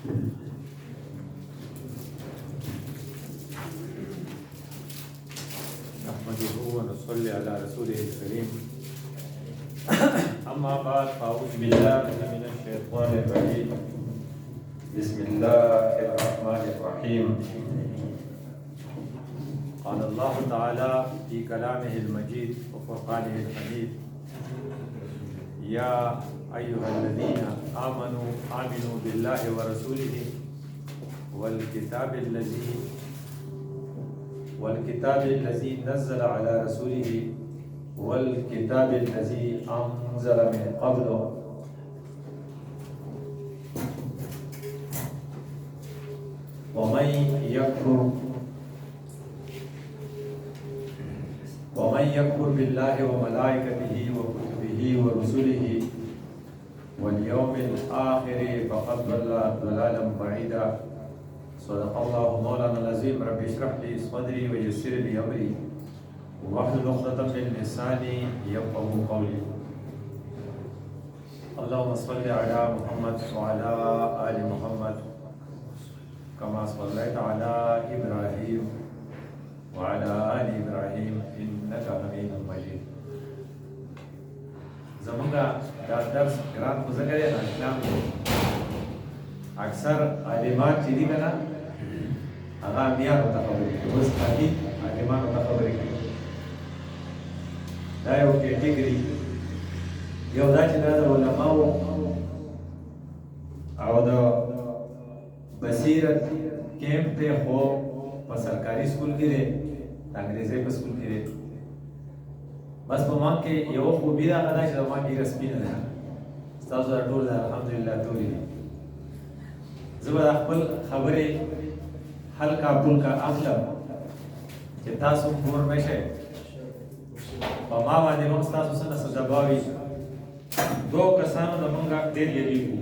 نحمده ونصلي على رسوله الكريم. أما بعد فأعوذ بالله من الشيطان الرجيم. بسم الله الرحمن الرحيم. قال الله تعالى في كلامه المجيد وفرقانه الحميد: يا أيها الذين آمنوا بالله ورسوله والكتاب الذي نزل على رسوله والكتاب الذي أنزل من قبل ومن يكفر بالله وملائكته وكتبه ورسله واليوم الآخر فقد ضل ضلالا بعيدا. صدق الله مولانا العظيم. رب اشرح لي صدري ويسر لي أمري واحلل عقدة من لساني يفقهوا قولي. اللهم صل على محمد وعلى آل محمد كما صليت على إبراهيم وعلى آل إبراهيم إنك حميد مجيد. زمونږه دا درس ګران خو ځکه دی اسلام اکثر عالمان چې دي که نه هغه امیانو ته خبرې کوي، اوس خالي عالمانو ته خبرې کوي. دا یو کیټګري، یو دا چې دا د علماو او د بصیرت کیمپ دی، خو په سرکاري سکول کې دی، د انګریزۍ په سکول کې دی. بس په ما کې یو خوبي دا ده چې ما کې رسمي نه ده. ستاسو دا ټول الحمدلله توري دي. زه به خپل خبرې حلقه پلکه اخلم چې تاسو پور نه شئ. په ما باندې هم ستاسو څه نه څه دباو وي. دوه کسانو زمونږ ډېر یادېږو.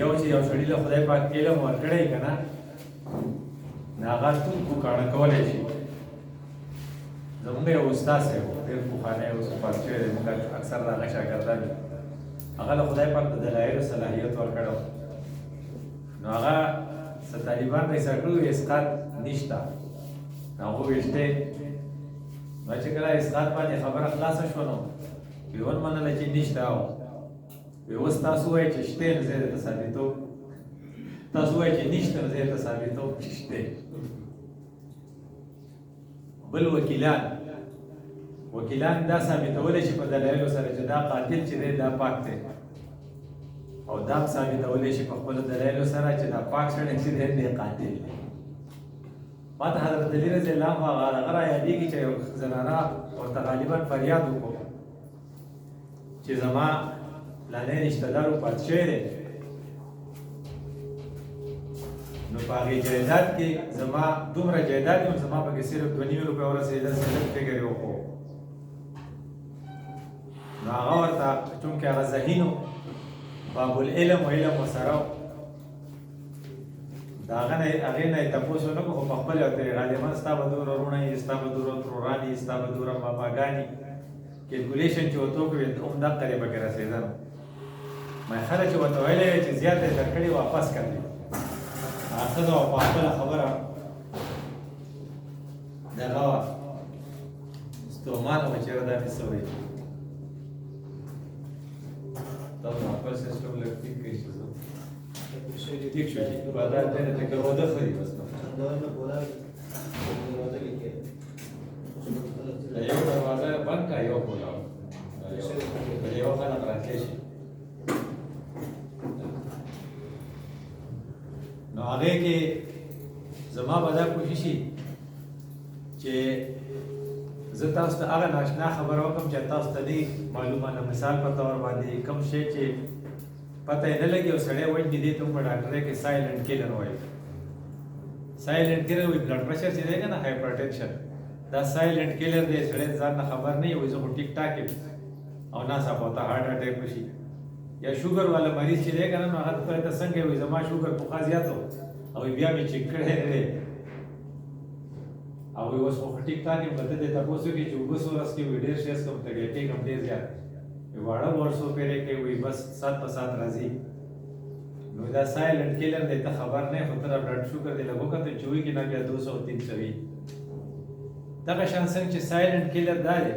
یو چې یو سړي له خدای پاک علم ورکړی که نه، نو هغه ټول کاڼه کولی شي. زمونږ یو استاد صاحب و، ډېر پخوانی اوس وفات شوی دی، مونږ اکثر د هغه شاګردان یو. هغه له خدای پاک د دلایلو صلاحیت ورکړی و. نو هغه څه طالبان رایسر کړي وو اسقاط نشته، نو هغه ویشتې. نو چې کله اسقاط باندې خبره خلاصه شوه نو ویې ومنله چې نشته. وی اوس تاسو وایئ چې شته، نو زه یې درته ثابتوم. تاسو وایئ چې نشته، نو زه یې درته ثابتوم چې شته. بل وکیلان دا ثابتولی شي په دلایلو سره چې دا قاتل چې دی دا پاک دی، او دا هم ثابتولی شي په خپلو دلایلو سره چې دا پاک سړی چې دی دی قاتل دی. ما ته حضرت علي رضی الله عنه هغه را یادېږي چې یو زنانه ورته غالبا فریاد وکړو چې زما فلانی رشته دار وفات شوی دی، نو په هغې جایداد کې زما دومره جایداد یم، زما پکې صرف 2.5 روپۍ ورسېدل، صرف فکر یې وکړو. نو هغه ورته چونکې هغه ذهین و، باب العلم و علم ورسره و، د هغې نه یې تپوس ونه کړو، خو په خپله ورته یې غالبا ستا به دومره وروڼه یي، ستا به دومره تروران یي، ستا به دومره ماماګانې، کیلکولیشن چې ورته وکړو هم دقه یې پکې رسېده. ما خلک چې ورته ویلی وی چې زیاته یې درکړې واپس کړې. ښځه وه په خپله خبره دغه وه ستومانه وه چېرې دا مې څه وایي. تاسو خپل سیسټم لږ ټیک کړئ چې زه ټیک شو چې بازار ته نه لکه روده ښه دي. بس یو دروازه بند کړه، یو کولاو یو خلک راتلی شي. نو هغې کې زما به دا کوشش وي چې زه تاسو ته هغه ناشنا خبره وکړم چې تاسو ته نه معلومه. نه مثال په طور باندې کوم شی چې پته یې نه لګي او سړی وایي دې ته په ډاکټرۍ کې سایلنټ کیلر وایي. سایلنټ کیلر وایي بلډ پریشر چې دی که نه هایپرټنشن، دا سایلنټ کیلر دی. سړی ځان نه خبر نه وي، زه خو ټیک ټاک یم او ناڅاپه ورته هارټ اټیک وشي. یا شوګر والا مریض چې دی که نه، نو هغه ته څنګه وایي زما شوګر پخوا زیات و او بیا مې چیک کړی دی، او اوس خو ټیک ټاک یم. ته دې تپوس وکړي چې اوبه څو ورځ کې وي، ډېر شی څکم، طبیعتي کم ډېر زیات واړه ورسو پیرې کې وي، بس سات په سات راځي. نو دا سایلنٹ کیلر دی ته خبر نه خو تر بلډ شوګر دی لګو کته چوي کې نه بیا 200 300 دغه شان څنګه چې سایلنٹ کیلر دا دی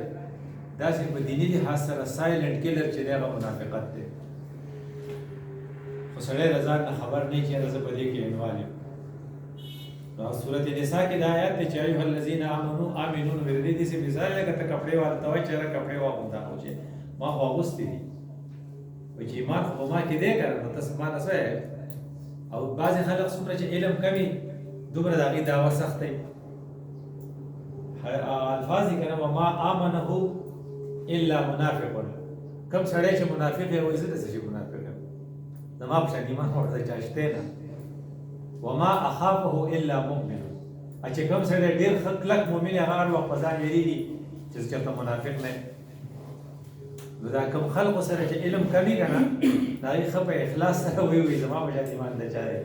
دا چې په دیني لحاظ سره سایلنٹ کیلر چې دی هغه منافقت دی خو سړی رضا نه خبر نه چې رضا په دې کې انوال نو سورۃ النساء کې دا آیات چې ایه الذین آمنو آمنون ورې دې سي مثال لکه ته کپڑے ورته وای چې را کپڑے واغوندا خو چې ما واغوستي دي و چې ایمان خو ما کې دی کنه نو تاسو ما نه او بعض خلک څومره چې علم کمی دومره دغه دعوه سختي الفاظ کنه وما امنه الا منافق کم سړی چې منافق وي وایي زه چې منافق یم زما په شان ایمان ورته چاشته نه وما اخافه الا مؤمن چې کم سړی ډیر خلک مؤمن هغه وخت په ځان یریږي چې څنګه منافق نه دا کوم خلق سره چې علم کوي کنه دا یې خپه اخلاص سره وی زما په شان ایمان نه چاره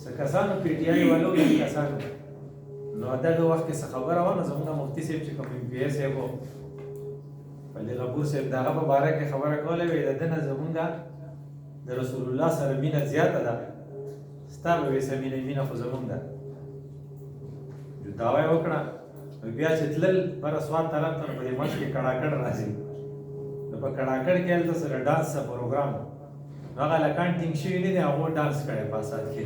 سکاسانو پی ټی آی والو یې کسانو نو دغه وخت کې خبره و نه زموږ مفتي صاحب چې کوم پی ایس یې وو بلې غبور صاحب دغه په باره کې خبره کوله وی دنه زموږ د رسول الله سره مینه زیاته ده ستاسو وې سمینه مینه خو زموږ ده دا وای وکړه بیا چې تلل پر اسوان طرف ته په دې مش کې کڑاکړ راځي په کڑاکړ کې هلته سره ډانس پروګرام هغه لکان ټینګ شوی نه دی هغه ډانس کړي په اساس کې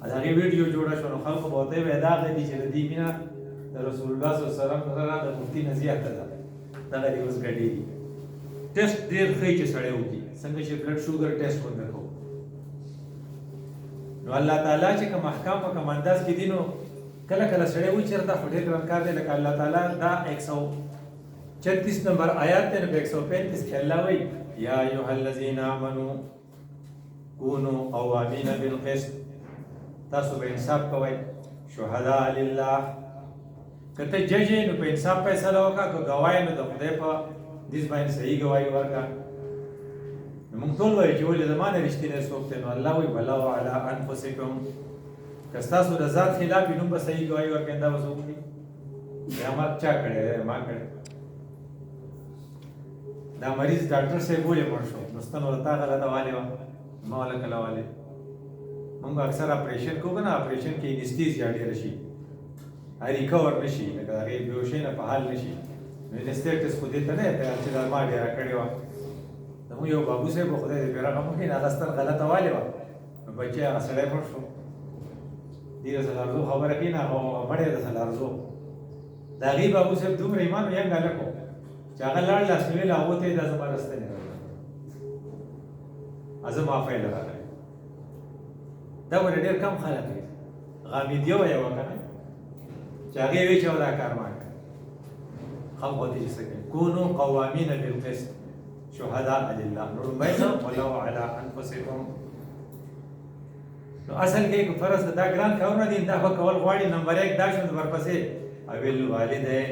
هغه ویډیو جوړه شو نو خلکو بہت یې ودا غدي چې دې مینا د رسول الله صلی الله علیه وسلم سره د مفتی نزیات ده دا د اوس غړي ټیسټ ډیر ښه چې سړی وږي څنګه چې بلډ شوګر ټیسټ وکړو نو الله تعالی چې کوم احکام په کوم انداز کې دینو کله کله سړی و چیرته فټه کرن کار دی لکه الله تعالی دا 136 نمبر آیات ته 135 کې الله وایي یا ایها الذین آمنوا کونوا قوامین بالقسط تاسو به انصاف کوئ شهدا لله کته جج نو په انصاف فیصله وکړه که گواهی نو د خدای په دې باندې صحیح گواهی ورکړه نو موږ ټول وایو چې ولې زمانه رښتینی څوک دی نو الله وایي بلا علی انفسکم که ستاسو د ذات خلاف نو به صحیح گواهی ورکړئ دا به څوک دي یا ما چا کړی ما کړی دا مریض ډاکټر صاحب ولې مړ شو نو ستنه ورته غلطه والی وه ما ولا کله والی موږ اکثر اپریشن کوو نه اپریشن کې انستیزیا ډېره شي ریکور نشي لکه هغې بېهوشۍ نه په حال نشي نو انسټیټس خو دې ته نه دی چې دا ما ډېره کړې وه زموږ یو بابو صاحب خدای دې پرې رحم وکړي هغه ستر غلطه والی وه نو بچی هغه سړی مړ شو دې د سلارزو خبره کوي نه هغه مړی د سلارزو د هغې بابو صاحب دومره ایمان و ینګ هلک و چې هغه لاړ لاس مې ویل هغو ته یې دا زما رستنې زه معافی له راغلی دا ولې ډېر کم خلک دي غامدیه ویه وه که نه چې هغې وایي چې دا کار ما کړه خلق ورته چې څه کوي کونو قوامین بالقسط شهداء لله نو لومړی څه ولو علی انفسکم نو اصل کې فرض دا ګران کارونه دي دا به کول غواړي نمبر 1 دا شو ورپسې اویل والدین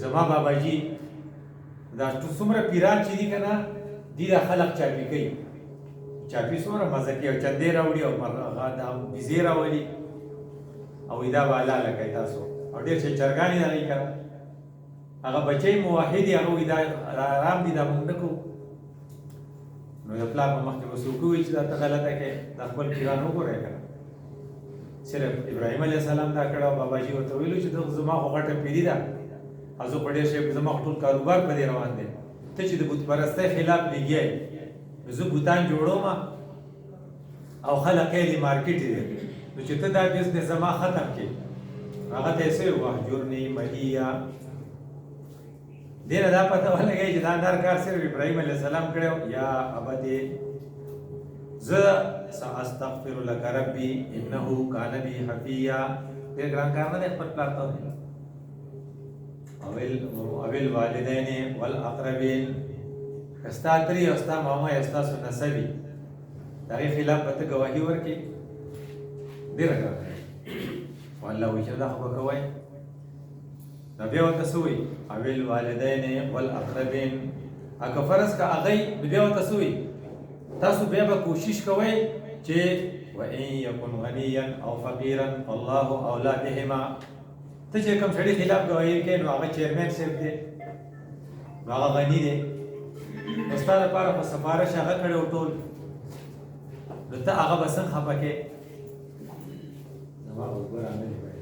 زما باباجي دا څومره پیران چې دي که نه دي دا خلق چاپي کوي چاپي څومره مزه کوي او چندې راوړي او دا بیزې راولي او دا به حلاله کوي تاسو او ډېر چې چرګانې د هغې کړه هغه بچی موحد دي هغه وایي دا آرام دي دا موږ نه کوو نو د پلار په مخکې به څوک ووایي چې دا ته غلطه کوې دا خپل پیران وګورئ که نه صرف ابراهیم علیه السلام دا کړه او باباجي ورته ویلو چې زما خو غټه پیري ده او زه په ډېر شی زما خو ټول کاروبار په دې روان دی ته چې د بت پرستۍ خلاف لګیا یې نو زه بوتان جوړوم او خلق یې د مارکیټ دی نو چې ته دا بزنس زما ختم کړې هغه ته یې څه وهجرني ملیه دې نه دا پته ولګوي چې دا نر کار صرف ابراهیم علیه السلام کړی یا ابدې زه ساستغفر لک ربي انه کان بي حفیا ډېر ګران کار نه دی خپل پلار ته اویل والدین والاقربین استا تری او ستا ماما یا ستاسو نسبي د هغې خلاف به ته ګواهي ورکړې ډېره ګرانه ده خو الله وایي چې دا خو به کوئ نو بیا ورته څه وایي اویل والدین والاقربین که فرض که هغی نو بیا ورته څه وایي تاسو بیا به کوشش کوئ چې وان یکن غنیا او فقیرا فالله اولی بهما ته چې کوم سړي خلاف ګواهي کوي نو هغه چیرمین صاحب دی نو هغه غني دی نو ستا دپاره په سفارش هغه کړی و ټول نو ته هغه به څنګه خفه کې زما اوبه رانغلې وای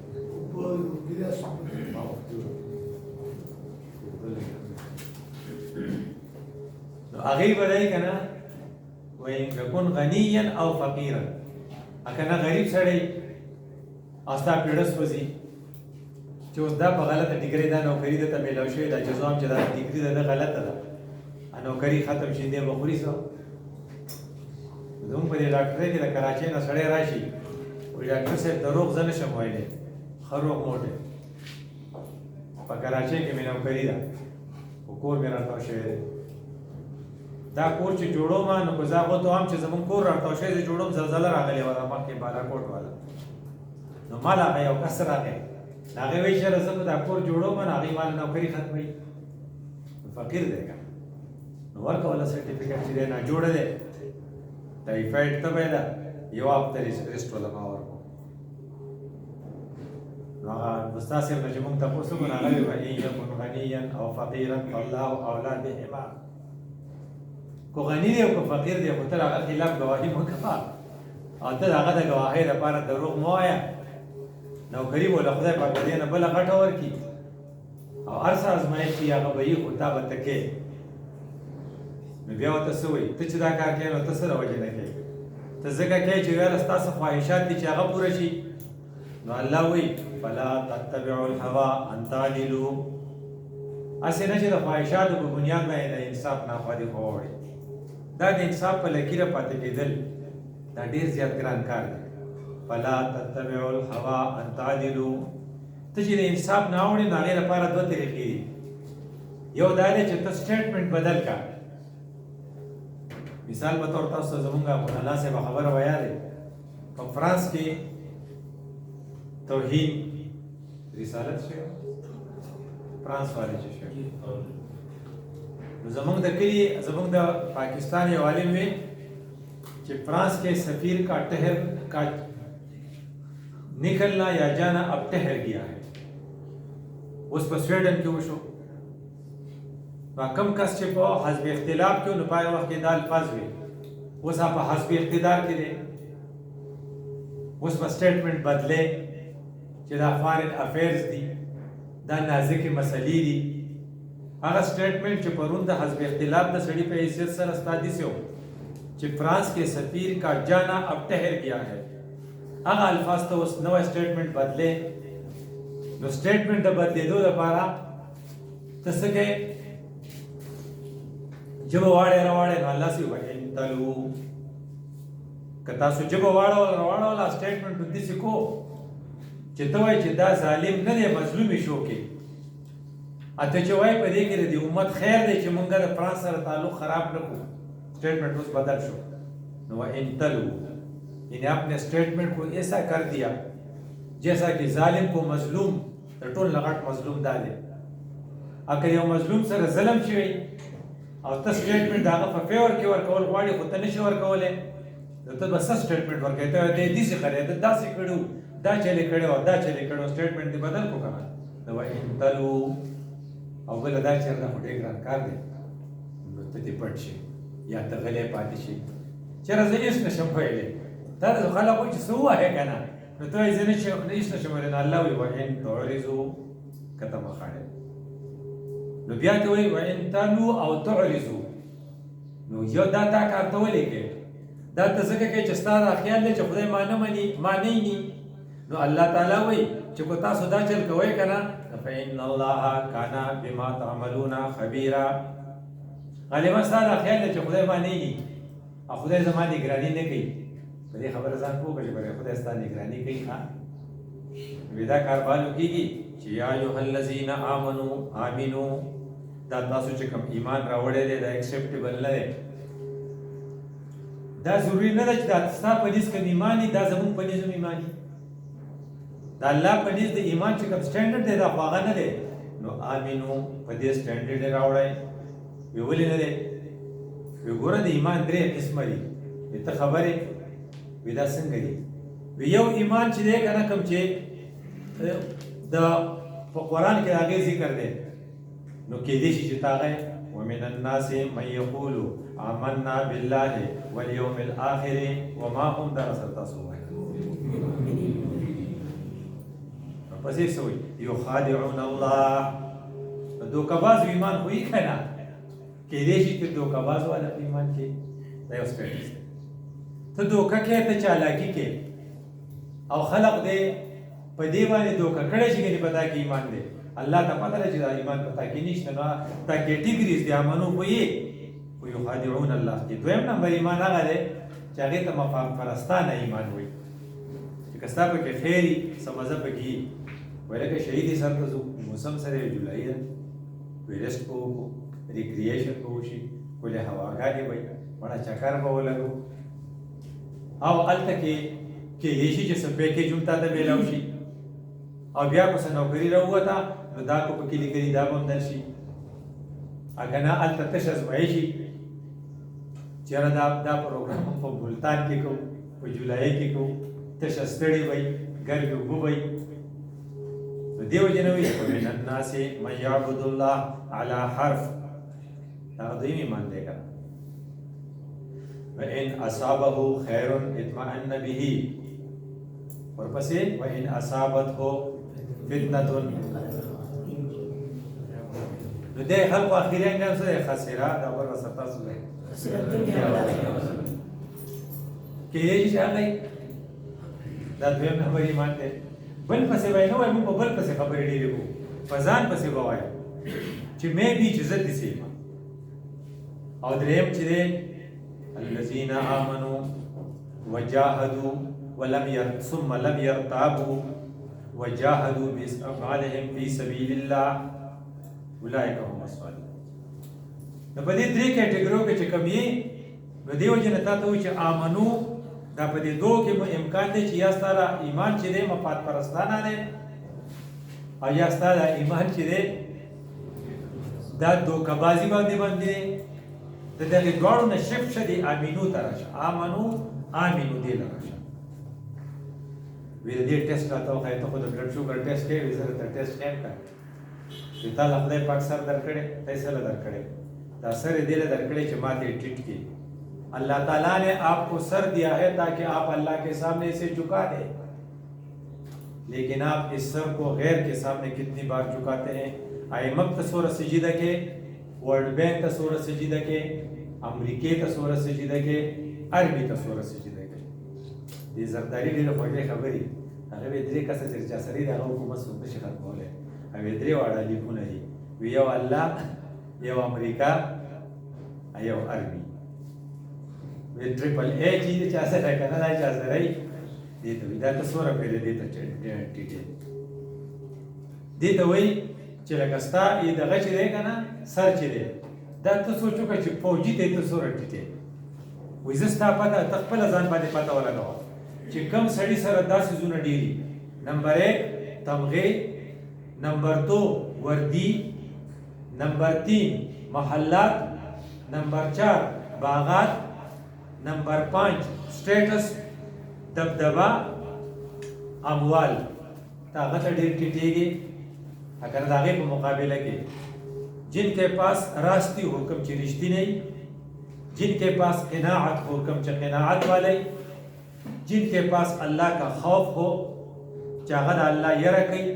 نو هغې به دی که نه وایي یکن غنیا او فقیرا که نه غریب سړی او ستا پیړه سوځي چې اوس دا په غلطه ډګرۍ دا نوکري درته میلاو شوې ده جزا هم چې دا ډګري ده غلطه ده نوکري ختم شي دی به خوري څه زموږ په دې ډاکټرۍ کې د کراچۍ نه سړی راشي وایي ډاکټر صاحب د روغ زه نشم ویلی ښه روغ موټ دی په کراچۍ کې مې نوکري ده خو کور مې راتاو شوی دی دا کور چې جوړوم نو که زه هغو ته وایم چې زموږ کور راتاو شوی دی جوړوم زلزله راغلې وه مخکې بالاکوټ والا نو ما له هغه یو کس راغی هغې وایي چېرې زه به دا کور جوړوم نو هغې ما له نوکري ختموي فقیر دی که نو ورکوله سرټیفیکټ چې دی ناجوړه دی ټایفاید تبی ده یوه هفته ریسټ وله ما ورکړو نو هغه استاد صاحب نه چې موږ تپوس وکړو نو هغه وایي ان یکن غنیا او فقیرا فالله اولی بهما کو غني دی او کو فقیر دی خو ته هغه خلاف ګواهي مه کوه او ته د هغه د ګواهۍ لپاره دروغ مه وایه نوکري به له خدای پاک د دې نه بله غټه ورکړي او هر څه ازمایښت چې هغه به وي خو تا به ته کوې نو بیا ورته څه وایي ته چې دا کار کوې نو ته څه د وجې نه کوې ته ځکه کوې چې یاره ستاسو خواهشات دي چې هغه پوره شي نو الله وایي فلا تتبعوا الهوا ان تعدلوا هسې نه چې د خواهشاتو په بنیاد باندې د انصاف ناخوالي خو وړي دا د انصاف په لکیره پاتې کېدل دا ډېر زیات ګران کار دی فلا تتبعوا الهوا ان تعدلوا ته چې د انصاف نه اوړې نو هغې لپاره دوه طریقې دي یو دا دی چې ته سټیټمنټ بدل کا مثال په طور تاسو زمونږ مولانا صاحب خبره ویا دی په فرانس کې توحید رسالت شوی فرانس والے چې شوی نو زمونږ د کلي زمونږ د پاکستان یو عالم وی چې فرانس के सफीर का टहर का निकलना या जाना अब ठहर गया है اوس په سویډن کې وشو کم کس چې په حزب اختلاف کې نو پای وخت کې دا الفاظ وي اوس په حزب اقتدار کې دی اوس په سټیټمنټ بدلې چې دا فارن افیرز دي دا نازکې مسلې دي هغه سټیټمنټ چې پرون د حزب اختلاف د سړي په حیثیت سره استادي سو چې فرانس کې سفیر کا جانا اب ٹھہر گیا ہے هغه الفاظ ته اوس نوې سټیټمنټ بدلې نو سټیټمنټ د بدلېدو لپاره ته څه کوې جب واړې راوړې نو الله سي وایي تلو که تاسو جب واړوله سټیټمنټ داسې کو چې ته وایې چې دا ظالم نه دی مظلوم یې شو کې اته چې وایي په دې کې د امت خیر دی چې مونږ د فرانس سره تعلق خراب نه کړو स्टेटमेंट उस बदल शो नो इंतलू इन्हें आपने स्टेटमेंट को ऐसा कर दिया जैसा कि जालिम को मजलूम टोल लगाट मजलूम डाले अगर ये मजलूम सर ज़ल्म शवी और तो स्टेटमेंट दागा फेवर के वर कॉल वाड़ी को तनिश वर कॉल है तो बस स्टेटमेंट वर कहते हैं दी से करे दा से करो दा चले कड़े और दा चले कड़ो स्टेटमेंट दे बदल को कहा तो इंतलू और बोला दा चलना फोटोग्राफ कर दे तो ते पढ़ یا ته غلی پاتې شي چېرې زه هېڅ نشم ویلی دا د خلکو چې څه ووایې که نه نو ته وایې زه هېڅ نشم ویلی نو الله وایي وان تعرضو که ته مخاړې نو بیا ته وایي وان تلو او تعرضو نو یو دا تا کار ته ولې کوې دا ته ځکه کوې چې ستا دا خیال دی چې خدای ما نه مني ما نه ویني نو الله تعالی وایي چې که تاسو دا چل کوئ که نه فإن الله کان بما تعملون خبیرا غالبا ستا دا خیال دی چې خدای ما نه ویني او خدای زما نګراني نه کوي په دې خبره ځان پوه کړه چې بلې خدای ستا نګراني کوي وی دا کار بالو کېږي چې یا ایها الذین آمنو دا تاسو چې کوم ایمان راوړی دی دا ایکسپټیبل نه دی دا ضروري نه ده چې دا ستا په نس کوم ایمان وي دا زموږ په نس هم ایمان وي دا الله په نس د ایمان چې کوم سټنډرډ دی دا خو هغه نه دی نو آمنو په دې سټنډرډ یې راوړی وی ولې نه دی وی ګوره د ایمان درې قسمه دي وی ته خبرې وی دا څنګه دي وی یو ایمان چې دی که نه کوم چې د په قرآن کې د هغې ذکر دی نو کېدای شي چې ته هغه ومن الناس من يقول آمنا بالله واليوم الآخر وما هم درست تصویر پس یہ سوئی یخادعون اللہ دوکباز ایمان ہوئی کنا کہ دیشی تی دوکباز والا ایمان کی دا یو سپیٹس تو دوکا کے تا چالاکی کے او خلق دے پا دیوانے دوکا کڑے شکے نہیں پتا کی ایمان دے اللہ تا پتا رہا چیزا ایمان پتا کی نیشتا نا تا کیٹیگریز دے آمنو کو یہ یخادعون اللہ کی دویم نمبر ایمان آگا دے چاگے تا مفاق پرستان ایمان ہوئی چکستا پا کہ خیری سمزا پا کی ویلکه شهیدی سر ته ځو موسم سره جولای ده ویرست به وکړو ریکریشن به وشي ښکلې هواګانې به وي مړه چکر به ولګو او هلته کې کیدای شي چې څه پیکیج هم تا ته میلاو شي او بیا که څه نوکري راووته نو دا که پکې لیکلي دا به هم در شي که نه هلته تش ازمایشي چېرې دا پروګرام هم په ملتان کې کوو په جولای کې کوو تش ستړي به وي ګرمې اوبه به وي دیو جنوی ومن الناس من یعبد اللہ علی حرف تقدیم ایمان دے گا وَإِنْ أَصَابَهُ خَيْرٌ اطْمَأَنَّ بِهِ اور پسے وَإِنْ أَصَابَتْهُ فِتْنَةٌ نو دے خلق آخری انجام سے خسرہ دا پر وسطہ سوئے کہ یہ چیز آگئی دا دویم نمبر ایمان دے بل پسې وای نه وای موږ په بل پسې خبرې ډېرې کوو په ځان پسې به وایو چې مې بي چې زه داسې یم او درېیم چې دی الذین آمنوا وجاهدوا ثم لم يرتابوا وجاهدوا بأموالهم في سبيل الله اولئک هم الصادقون نو په دې درې کټګریو کې چې کوم یې نو دې وجه نه تا ته وایي چې آمنو دا په دې دوه کې امکان دی چې یا ستاره ایمان چې دی مفاد پرستانه دی او یا ستاره ایمان چې دی دا دوکبازي باندې باندې د دغې دواړو نه شف شه دی امینو ته راشه آمنو آمینو دې له راشه وی د دې ټیسټ راته وښایه ته خو د بلډ شوګر ټیسټ کوې وي زه درته ټیسټ کوم که وی تا له خدای پاک سر درکړی ته یې څه له درکړی دا سر یې دې له درکړی چې ما ته یې ټیټ کړي اللہ تعالیٰ نے آپ کو سر دیا ہے تاکہ آپ اللہ کے سامنے اسے جھکا دیں لیکن آپ اس سر کو غیر کے سامنے کتنی بار جھکاتے ہیں IMF تصور سجدہ کے ورلڈ بینک تصور سجدہ کے امریکی تصور سجدہ کے عربی تصور سجدہ کے یہ زرداری ډېره خوږې خبرې هغه به درې کسه چې چا سره دي هغه حکومت څوک نشي ختمولی هغه درې واړه لیکونه دي وي یو الله یو امریکا یو عربي ट्रिपल ए चीज चासे रखना ना चासे रही दे तो इधर तो सोरा पहले दे तो टीटे दे तो वही चला कस्ता ये दगा चलेगा ना सर चले दा तो सोचो का चिप फौजी दे तो सोरा टीटे विजस्ता पता तकबल अजान बादे पता वाला गाओ चिकम सड़ी सर 10 जुना डीरी नंबर 1 तमगे नंबर 2 वर्दी नंबर 3 महल्लात नंबर 4 बागात नंबर 5 स्टेटस दबदबा اموال طاقت ډېر ټیټېږي اگر د هغې په مقابله کې جن کے پاس راستی حکم چې رښتینی جن کے پاس قناعت حکم چې قناعت والی جن کے پاس الله کا خوف ہو چې هغه د الله یره کوي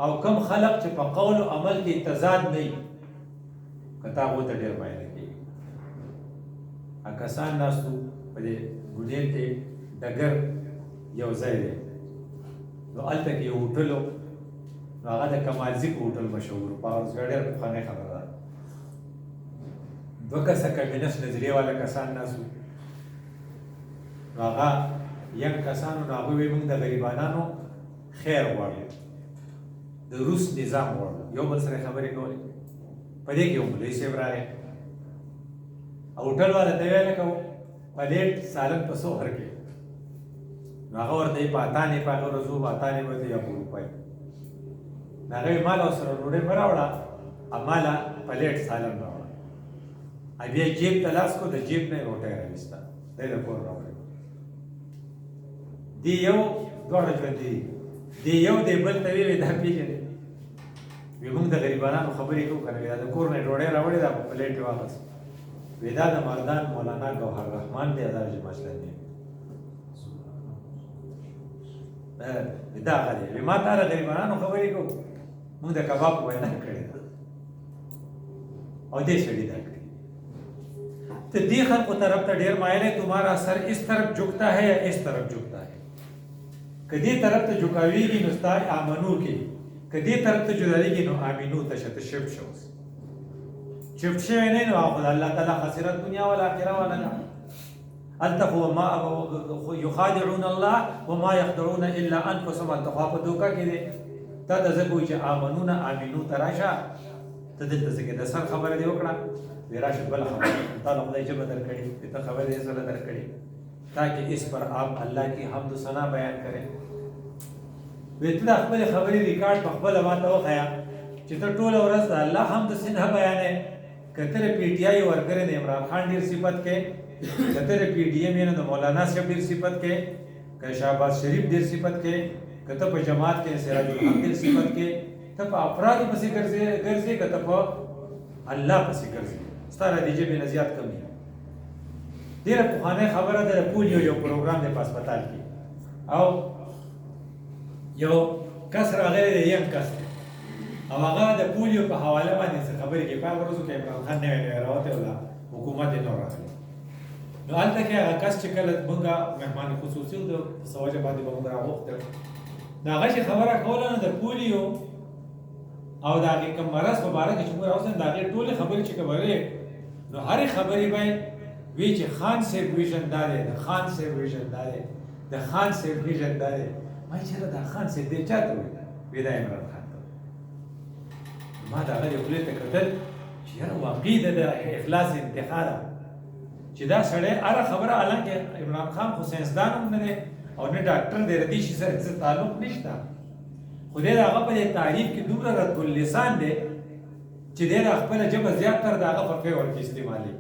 او کم خلق چې په قول او عمل کې تضاد نه وي که تا هغو ته ډېر مایله کسان ناستو په دې ګونیل کې ډګر یو ځای دی نو هلته کې یو هوټل و نو هغه د کمالزیک هوټل مشهور په اورزګړ ډېر پخوانی خبره ده دوه کسه کمیونست نظریې والا کسان ناستو نو هغه ینګ کسانو نو هغوی وایي موږ د غریبانانو خیر غواړو د روس نظام غواړو یو بل سره خبرې کولې په دې کې یو مولوي صاحب راغی هوټل والا ته ویل کو پلیټ سالن په 100 ورکړي نو هغه ورته یې په اتانې په هغه ورځو په اتانې باندې یو روپۍ نو هغه یې مال سره ډوډۍ مه راوړه ماله پلیټ سالن راوړه بیا جیب ته لاس کو د جیب نه یې روټۍ راویسته دی د کور راوړی دی یو دواړه ژوندي دي دی یو دی بل ته ویې دا پېژنې وی موږ د غریبانو خبرې کوو کنه وی دا د کور نه ډوډۍ راوړې دا په پلیټ واغس وی دا د مردان مولانا گوهر رحمان دی ادار جماعت دی دا غلی وی ما ته د غریبانو خبرې کوو موږ د کباب وینا کړې او دې سړي دا کړی تو دی خلق طرف تا ډیر مائل ہے تمہارا سر اس طرف جھکتا ہے یا اس طرف جھکتا ہے کدی طرف تا جھکاوی گی نستا آمنو کی کدی طرف تا جدالی گی نو آمینو تشت شفت شوز شفت شوی نہیں نو آخد اللہ تعالی خسرت دنیا والآخرہ والا نا التقو وما یخادعون اللہ وما یخدعون الا انفسهم التقوا پا دوکا کی دے تا تزکوی چا آمنون آمینو تراشا تا دل تزکی دا سر خبر دے وکڑا ویراش بل خبر تعالی خدای جب در کړي ته خبر یې سره در کړي تاکہ اس پر آپ اللہ کی حمد و ثنا بیان کریں ویته خپل خبرې ریکارډ په خپل ماته وخیا چې ته ټول ورځ د الله حمد ثنا بیانې کتره پی ټی آی ورګره د عمران خان ډیر صفت کې کتره پی ډی ایم نه مولانا صاحب ډیر صفت کې که شهباز شریف ډیر صفت کې کته په جماعت کې سراج الحق ډیر صفت کې ته په افراد پسې ګرځي کته په الله پسې ګرځي ستاره دی جبه نه زیات کمی ډیره پخوانۍ خبره ده پولیو یو پروګرام دی په هسپتال کې او یو کس راغلی دی یم کس او هغه د پولیو په حواله باندې څه خبرې کوي په هغه ورځو کې عمران خان نوی راوتی ولا حکومت یې نور راغلی نو هلته کې هغه کس چې کله مونږ مهمان خصوصي و د څه وجه باندې به مونږ راغوښتل نو هغه چې خبره کوله نو د پولیو او د هغې کوم مرض په باره کې چې موږ راوستل د هغې ټولې خبرې چې کوي نو هرې خبرې به وی چې خان صاحب ویژن دا دی د خان صاحب ویژن دا دی د خان صاحب ویژن دا دی ما چېرې دا خان صاحب دی چا ته وایي وی دا عمران خان ته ما د هغه د خولې ته کتل چې یاره واقعي د اخلاص انتها ده چې دا سړی هره خبره حالانکې عمران خان خو ساینسدان هم نه دی او نه ډاکټر دی د دې شي سره څه تعلق نشته خو دی د هغه په دې تعریف کې دومره رد اللسان دی چې دی د خپله ژبه زیاتره د هغه په فیور کې استعمالوي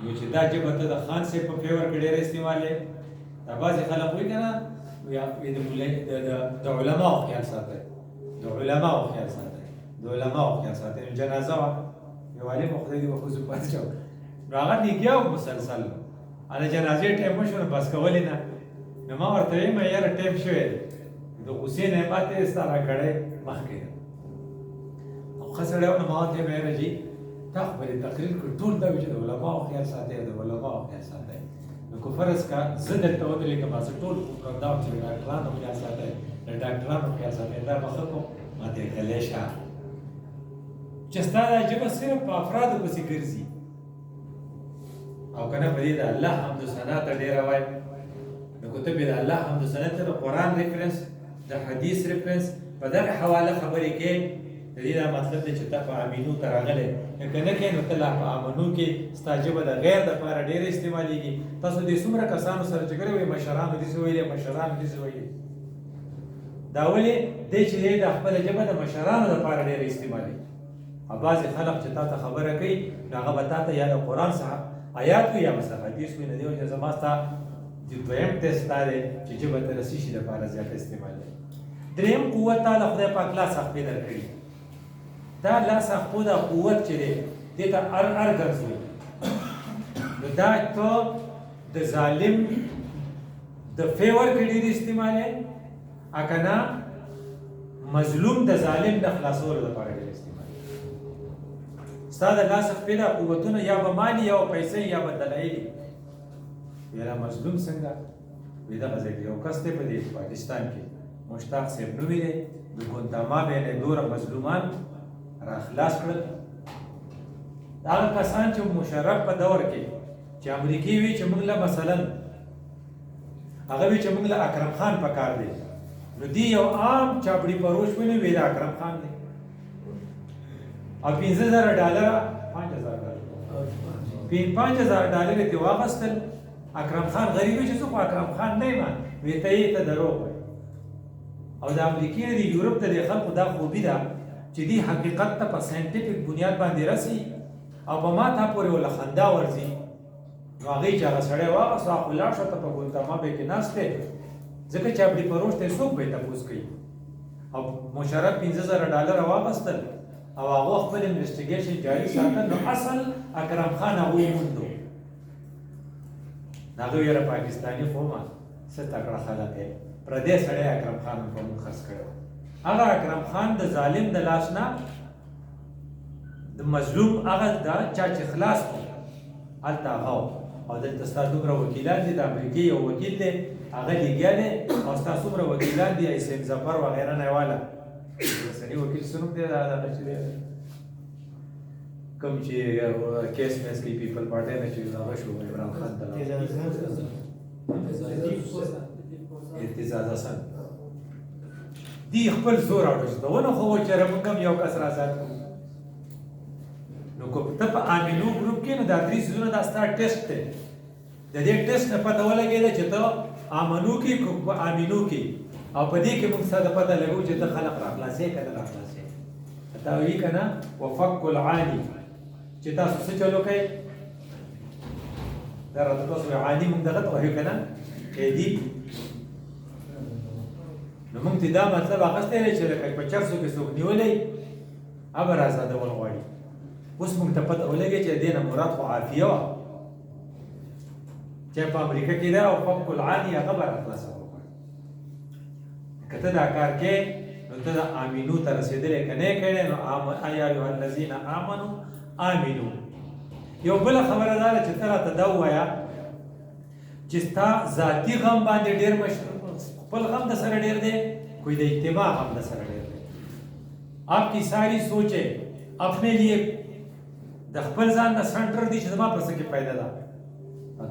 نو چې دا ژبه ته د خان صاحب په فیور کې ډېره استعمالوي دا بعضې خلک وایي که نه د علماو خیال ساتئ د علماو خیال ساتئ د علماو خیال ساتئ نو جنازه وه یو عالم خدای دې وخصو پاتې شو نو هغه نږدې و مسلسل هله جنازې ټایم وشو نو بس کولې نه نو ما ورته ویم یاره ټایم شوی دی د غوسې نه یې پاتې ستا راکړی مخکې او ښه سړی و نو ما ورته ویم یاره جي تا خو به دې تقریر کړو ټول دا وي چې د علماو خیال ساتئ د علماو خیال ساتئ نو که فرض کا زه درته ودرېږم زه ټول دا چې د ډاکټرانو خیال ساتئ د ډاکټرانو خیال ساتئ دا به ښه کوم ما ته یې غلی شه چې ستا دا ژبه صرف په افرادو پسې ګرځي او که نه په دې د الله حمد و ثنا ته ډېره وایي نو که ته بیا د الله حمد و ثنا ته د قرآن ریفرنس د حدیث ریفرنس په دغه حواله خبرې کې د دې دا مطلب دی چې ته په امینو ته راغلی که نه کې نو ته لا په امنو کې ستا ژبه د غیر دپاره ډېره استعمالېږي تاسو دې څومره کسانو سره چې کړی وایي مشرانو داسې ویلي مشرانو داسې ویلي دا ولې دی چې دی د خپله ژبه د مشرانو دپاره ډېره استعمالېږي او بعضې خلک چې تا ته خبره کوي نو هغه به تا ته یا د قرآن څخه آیات وي یا مثلا حدیث وي نه دی وجه زما ستا دویم ټیسټ دا دی چې ژبه ته د څه شي لپاره زیاته استعمال دی دریم قوت تعالی خدای پاک لاس اخپې درکړي دا لاس اخپو دا قوت چې دی دې ته ار ګرځوي نو دا ته د ظالم د فیور کې ډېر استعمالوي که نه مظلوم د ظالم د خلاصولو لپاره ډېر استعمالوي ستا د لاس اخپې دا قوتونه یا به مالي یا به پیسې یا به دلایلي یاره مظلوم څنګه وي دغه ځای کې یو کس دی په دې پاکستان کې مشتاق صاحب نومې دی د ګونداما بینې دوره مظلومان را خلاص کړل هغه کسان چې مشرف په دور کې چې امریکې وي چې موږ له مثلا هغه وي چې موږ له اکرم خان پکار دی نو دی یو عام چاپړي پروش ونی وی د اکرم خان دی او $15,000 $5,000 ته واغستل اکرم خان غریب چې څوک اکرم خان نه ما وی ته یې ته دروغ وای او د امریکای دی یورپ ته د خلکو دا خوبي ده چې دی حقیقت ته په ساينټیفیک بنیاد باندې راسي او په ما ته پورې ولا خندا ورځي نو هغه چې هغه سړی واغست خو لاړ شو ته په ګوتما به کې ناشته ځکه چې خپل پروش ته څوک به تاسو کوي او مشرف $15,000 واغستل او هغه خپل انویسټیګیشن جاری ساتل، نو اصل اکرم خان هغه وموندو. هغه یې پاکستاني خو ما څه تکړه خلک دی، پردی سړی اکرم خان په موږ خرڅ کړی. هغه اکرم خان د ظالم د لاس نه د مظلوم هغه دا چا چې خلاص کړو هلته هغه او دلته ستا دومره وکیلان دي، د امریکې یو وکیل دی هغه لګیا دی، او ستا څومره وکیلان دي اسم ظفر وغیره نه والا سړي وکیل څه نوم دی هغه چې دی کوم چې کیس میس کې پیپل پارټۍ نه چې هغه شو عمران خان ته اعتزاز حسن دی خپل زور اورځدونه خو چېرې موږ هم یو کس راځات کوو. نو کو ته په امینو ګروپ کې نو دا درې سيزونه دا ستا ټیسټ دی، د دې ټیسټ نه پته ولګېده چې ته امنو کې کو په امینو کې، او په دې کې موږ ساده پته لګو چې ته خلق راخلاصې که نه راخلاصې. تا وایي که نه وفق العاني چې تاسو څه چلو کوئ دا راته تاسو عاني موږ دغه ته وایو که نه قیدي. نو موږ ته دا مطلب اخیستی دی چې لکه په چرسو کې څوک نیولی هغه رازادول غواړي. اوس موږ ته پته ولګي چې د دې نه مراد خو عافیه وه چې په امریکا کې ده، او فق العاني هغه به راخلاصه وغواړي. که ته دا کار کې نو ته د امینو ته رسېدلی که نه یې کړی نو یا ایها الذین آمنو آمینو. یو بله خبره دا ده چې ته راته دا ووایه چې ستا ذاتي غم باندې ډېر خپل غم د سره ډېر دی، کوئی د اجتماع غم د سره ډېر دی. آپ کی ساری سوچیں اپنے لیے د خپل ځان نه سنټر دی چې زما په څه کې پیدا ده.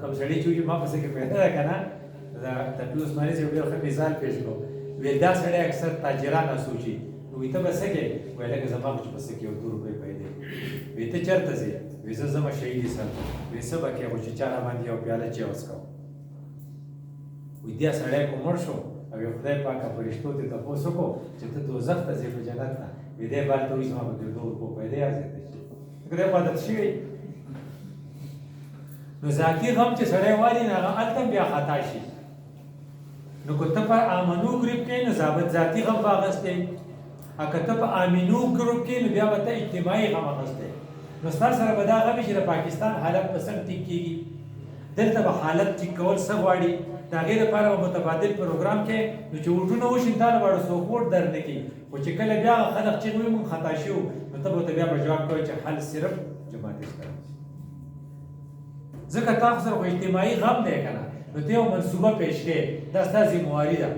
کوم سړي چې وایي ما په څه کې پیدا ده که نه، د تپي عثماني صاحب ډېر ښه مثال پېښ کړو. ویل دا سړی اکثر تاجران سوچي، نو وایي ته به څه کې؟ وایي لکه زما خو چې په څه کې یو $2 پیدا وایي ته چېرته ځې؟ وایي زه ځمه شهیدي سر. وایي څه به کې خو چې چا راباندې یو پیاله چای وڅښم. وایي دې سړی خو مړ شو او یو خدای پاکه فرشتو ته تپوس وکړو چې ته دوزخ ته ځې په جنت ته. وایي دی بال ته وایي زما به $2 پیدا یې خدای په عادت شوی. نو ذاتي غم چې سړی والي نه هغه هلته بیا خطا شي. نو که ته په امنو ګروپ کې نو ضابط ذاتي غم به اخیستی، او که ته په امینو ګروپ کې نو بیا به ته اجتماعي غم اخیستی. نو ستا سره به دا غم وي چې د پاکستان حالت به څنګه ټیک کېږي، دلته به حالت ټیک کول څه غواړي، د هغې لپاره به متبادل پروګرام کې نو چې ووټونه وشي تا له واړه څوک ووټ در نه کړي، خو چې کله بیا خلک چې وایي موږ خطا شوي نو ته به ورته بیا به جواب کوې چې حل صرف جماعت اسلامي. ځکه تاسو سره خو اجتماعي غم دی که نه، نو ته یو منصوبه پیش کړې، دا ستا ذمهواري ده.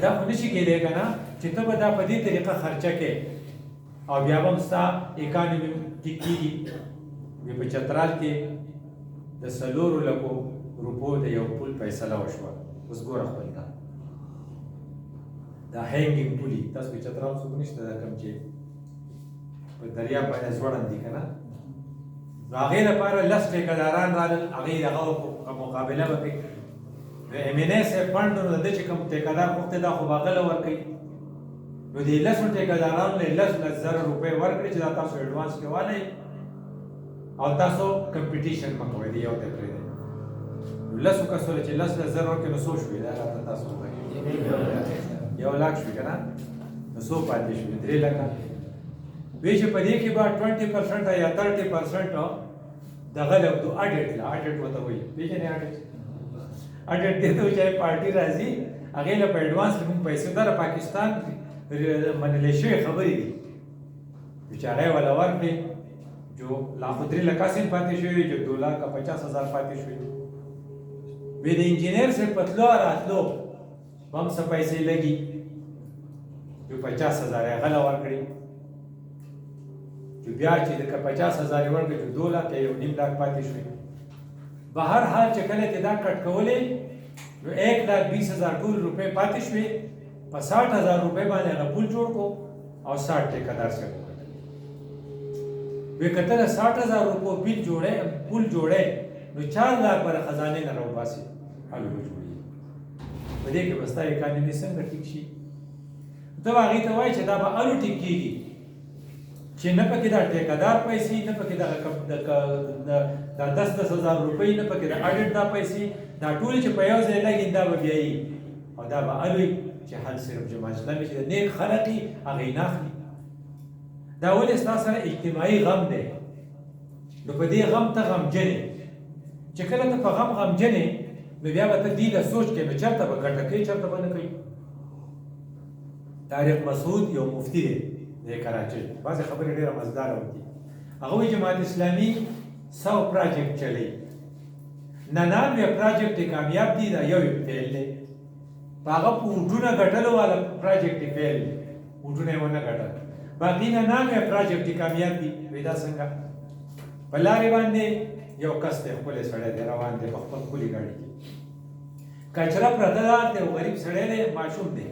دا خو نشي کېدی که نه چې ته به دا په دې طریقه خرچه کړې او بیا به هم ستا اکانمي ټیک کېږي. په چترال کې د 4 لکو روپو د یو پول فیصله وشوه. اوس ګوره خپل کار دا هینګینګ پولي، تاسو په چترال څوک نشته دا کوم چې په دریاب باندې ځوړند دي که نه، نو هغې لپاره 10 ټیکهداران رالل، هغې دغه مقابله به پکې د MNA صاحب فنډ نو د ده چې کوم ټیکهدار غوښتې دا خو به هغه له ورکوي. نو دې 10 ټیکهدارانو له 10,000 روپۍ ورکړي چې دا تاسو ایډوانس کې والئ او تاسو کمپټیشن مه کوئ، د یو ته پرېږدئ. نو 10 کسو له چې 10,000 ورکړي نو څو شوي؟ دا راته تاسو ووایئ 1 لاک شوي که نه، نو څو پاتې شوي؟ 3 لکه. وایي چې په دې کې به 20% یا 30% دغه لګدو اډیټ له اډیټ ورته وایي، پېژنې اډیټ؟ اډیټ دې ته وایي چې پارټي راځي هغې له په ایډوانس کې موږ پیسې دا د پاکستان منلې شوې خبرې دي چې هغه یې وله ورکړې جو لاخو 3 لکه سین پاتې شوي، جو 2,50,000 پاتې شوي. وی د انجینر صاحب په تلو راتلو به هم څه پیسې لګي، جو 50,000 یې هغه له ورکړې، جو بیا چې که 50,000 یې ورکړې جو 2 لک یا 1.5 لاک پاتې شوي. به هر حال چې کله چې دا کټ کولې نو 1,20,000 ټول روپۍ پاتې شوې، په 60,000 روپۍ باندې هغه پول جوړ کړو او 60 ټیکهدار صاحب وکتل. وی که ته د 60,000 روپو پول جوړې نو 4 لاک به د خزانې نه راوباسي، الو به جوړېږي. په دې کې به ستا اکانمي څنګه ټیک شي؟ ته به هغې ته وایې چې دا به الو ټیک کېږي چې نه پکې دا ټیکهدار پیسې، نه پکې دا 10,000 روپۍ، نه پکې د اډیټ دا پیسې، دا ټولې چې په یو ځای لګي دا به بیا یي او دا به الوي چې حل صرف جماعت اسلامي چې نیک خلق یې هغه یې نه اخلي. دا ولې ستا سره اجتماعي غم دی، نو په دې غم ته غمجن یې. چې کله ته په غم غمجن یې نو بیا به ته دې له سوچ کې نو چېرته به ګټه کوي چېرته به نه کوي. طارق مسعود یو مفتی دی د کراچۍ، بعضې خبرې ډېره مزداره وکړي. هغه وایي جماعت اسلامي 100 پراجیکټ چلی، 99 پراجیکټ کامیاب دي، دا یو فیل دی. په هغه په ووټونه ګټلو والا پراجیکټ فیل دی، ووټونه یې ونه ګټل. باقي 99 پراجیکټ کامیاب دي. وایي دا څنګه؟ په لارې باندې یو کس دی ښکلی سړی دی روان دی په خپل ښکلې ګاډي کې، کچره پرته ده دی، غریب سړی دی ماشوم دی،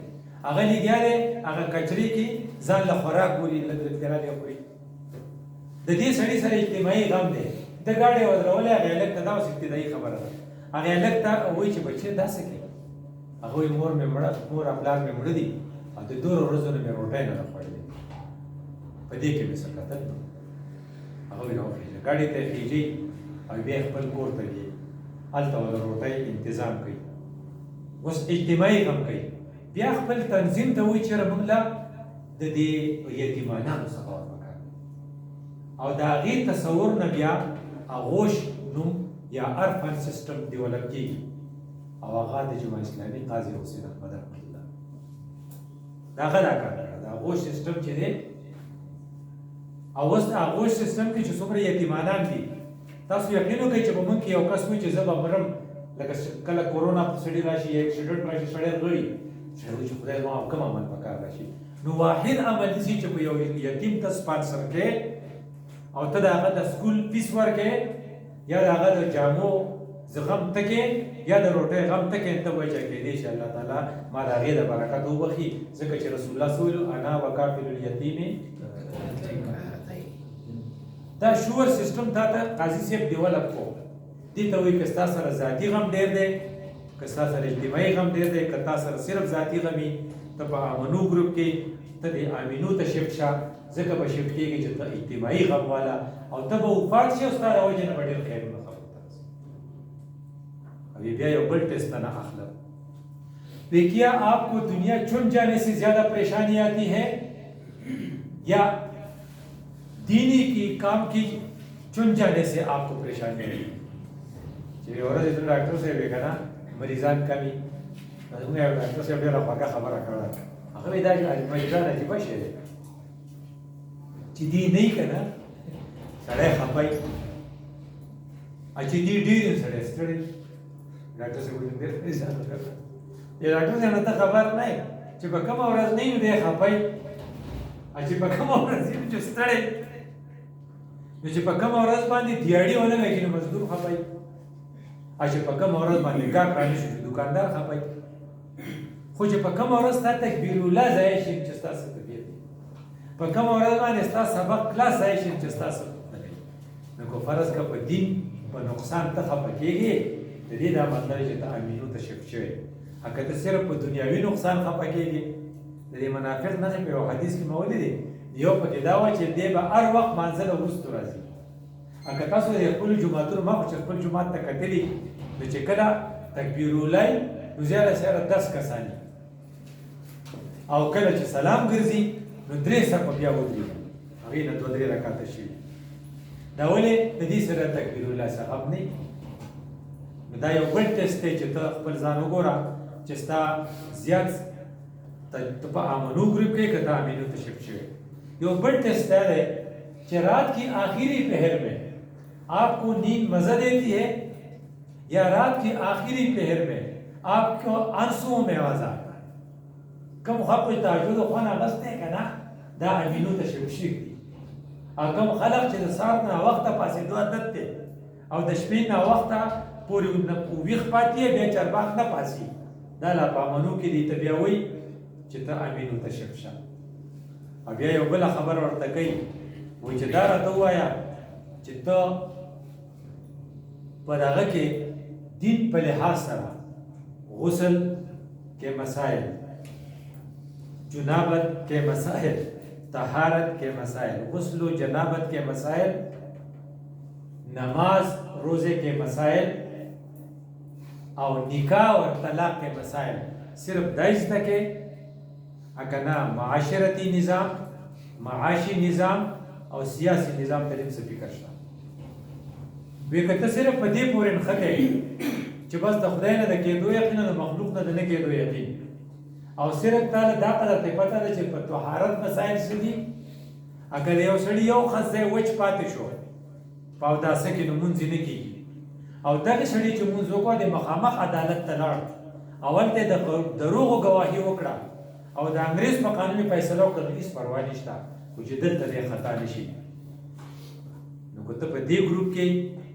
هغه لګیا دی هغه کچرې کې ځان له خوراک بولي لږ لږ تېرا دی خوري. د دې سړي سره اجتماعي غم دی. د ګاډۍ ودرولې هغې هلک ته دا اوس ابتدایي خبره ده. هغې هلک ته وایي چې بچی داسې کوي. هغه وایي مور مې مړه، مور او پلار مې مړه دي او د دومره ورځو نه مې روټۍ نه ده خوړلې، په دې کې مې څه کتل. هغه وایي راوخېږه، ګاډۍ ته یې خېږي او بیا خپل کور ته ځي، هلته به د روټۍ انتظام کوي. اوس اجتماعي غم کوي. بیا خپل تنظیم ته وایي چېرې موږ له د دې یتیمانانو څخه ورپکار او د هغې تصور نه بیا اغوش نوم یا عرفن سیسټم ډیولپ کېږي او هغه د جماعت اسلامي قاضي حسین احمد رحمت الله دا هغه دا کار کړی. د اغوش سیسټم چې دی او اوس د اغوش سیسټم کې چې څومره یتیمانان دي، تاسو یقین وکړئ چې په موږ کې یو کس وایي چې زه به مرم، لکه کله کورونا سړي راشي یا اکسیډنټ راشي سړی غړي سړی وایي چې خدای زما کوم عمل پکار راشي. نو واحد عمل دي چې په یو یتیم ته سپانسر کې او ته د هغه د سکول فیس ورکې یا د هغه د جامو غم ته کې یا د روټۍ غم ته کې ته وایي چې کېدای شي الله تعالی ما د هغې د برکت وبخي، ځکه چې رسول الله صلی الله علیه وسلم انا وکافل الیتیم. دا شور سیسټم تا ته قاضي صاحب ډیولپ کو. دې ته وایي که ستا سره ذاتي غم ډېر دی، که ستا سره اجتماعي غم ډېر دی، که تا سره صرف ذاتي غم وي ته په امنو ګروپ کې ته د امینو ته شفت شه، ځکه به شفت کېږي چې ته اجتماعي غم والا او ته به وفات شي او ستا د وجې نه به ډېر خیرونه خبرو ته رسي. ابھی بیا یو بل ٹیسٹ نہ اخلق. دیکھیے آپ کو دنیا چن جانے سے زیادہ پریشانی آتی ہے یا دینی کی کام کی چن جانے سے آپ کو پریشانی آتی ہے؟ چې ورځ د ډاکټر صاحب یې که نه مریضان کمي، زموږ یو ډاکټر صاحب ډېره خوږه خبره کړله. هغه وایي دا مریضان عجیبه شی دی چې دې نه وي که نه سړی خفه وي او چې دې ډېر وي سړی ستړی. ډاکټر صاحب وایي ډېر مریضان وکړه. ډاکټر صاحب نه ته خبر نه یې چې په کومه ورځ نه وي دی خفه وي او چې په کومه ورځ وي چې ستړی، نو چې په کومه ورځ باندې دیاړي ونه وایي نو مزدور خفه وي، او چې په کومه ورځ باندې ګاهک رانشي چې دوکاندار خفه وي. خو چې په کومه ورځ ستا تکبیر الله ځای شي چې ستا څه طبیعت دی، په کومه ورځ باندې ستا سبق کلاس ځای شي چې ستا څه نه کوي، نو که فرض که په دین په نقصان ته خفه کېږې د دې دا مطلب چې ته امینو ته شفت شوی. که ته صرف په دنیاوي نقصان خفه کېږې د دې منافق نښې په یو حدیث کې مې ولیدې، یو پکې دا وه چې دی به هر وخت مانځه له وروستو راځي. که تاسو د خپلو جوماتونو ما خو چې خپل جومات ته کتلي نو چې کله تکبیر الله نو زیاده زیاده 10 کسان او کله چې سلام ګرځي نو 3 صفه بیا ودرېږي، هغې نه 2-3 رکعته شوي. دا ولې د دې سره تکبیر الله صاحب نه وي. نو دا یو بل ټیسټ دی چې ته خپل ځان وګوره چې ستا زیات ته په امنو ګروپ کې که ته امینو ته شفت شوی. یو بل ٹیسٹ ہے کہ رات کی آخری پہر میں آپ کو نیند مزہ دیتی ہے یا رات کی آخری پہر میں آپ کو آنسوؤں میں آواز آتا ہے. کم خلق تهجد خوانه غسته کنه دا امینو ته شفشیک دي، او کم خلق چې د سهار نه وخته پاسېدو عادت دی او د شپې نه وخته پورې ویښ پاتې یې بیا چرباق نه پاسي، دا لا په امنو کې دي. ته بیا وایي چې ته امینو ته شفت شه. او بیا یو بله خبره ورته کوي، وایي چې دا راته ووایه چې ته په دغه کې دین په لحاظ سره غسل کے مسائل، جنابت کے مسائل، طہارت کے مسائل، غسل و جنابت کے مسائل، نماز روزے کے مسائل اور نکاح اور طلاق کے مسائل صرف دائز تک ہے اکنه معاشرتی نظام، معاشي نظام او سیاسي نظام ته څه فکر شته. وی کته صرف په دې پورې نښته چې بس د خدای نه د کېدو یقین او د مخلوق نه د نه کېدو یقین، او صرف تعالی دا قدر ته پته ده چې په طهارت مسائل څه دي. اگر یو سړی یو خزه وچ پاتې شو په اوداسه کې نو مونځ نه کېږي، او دغه سړی چې مونځ وکړو د مخامخ عدالت ته لاړ، اول ته د دروغو گواهي وکړه او د انګریز په قانون فیصله وکړه، هیڅ پروا نشته خو چې دلته دې خطا نشي. نو که ته په دې ګروپ کې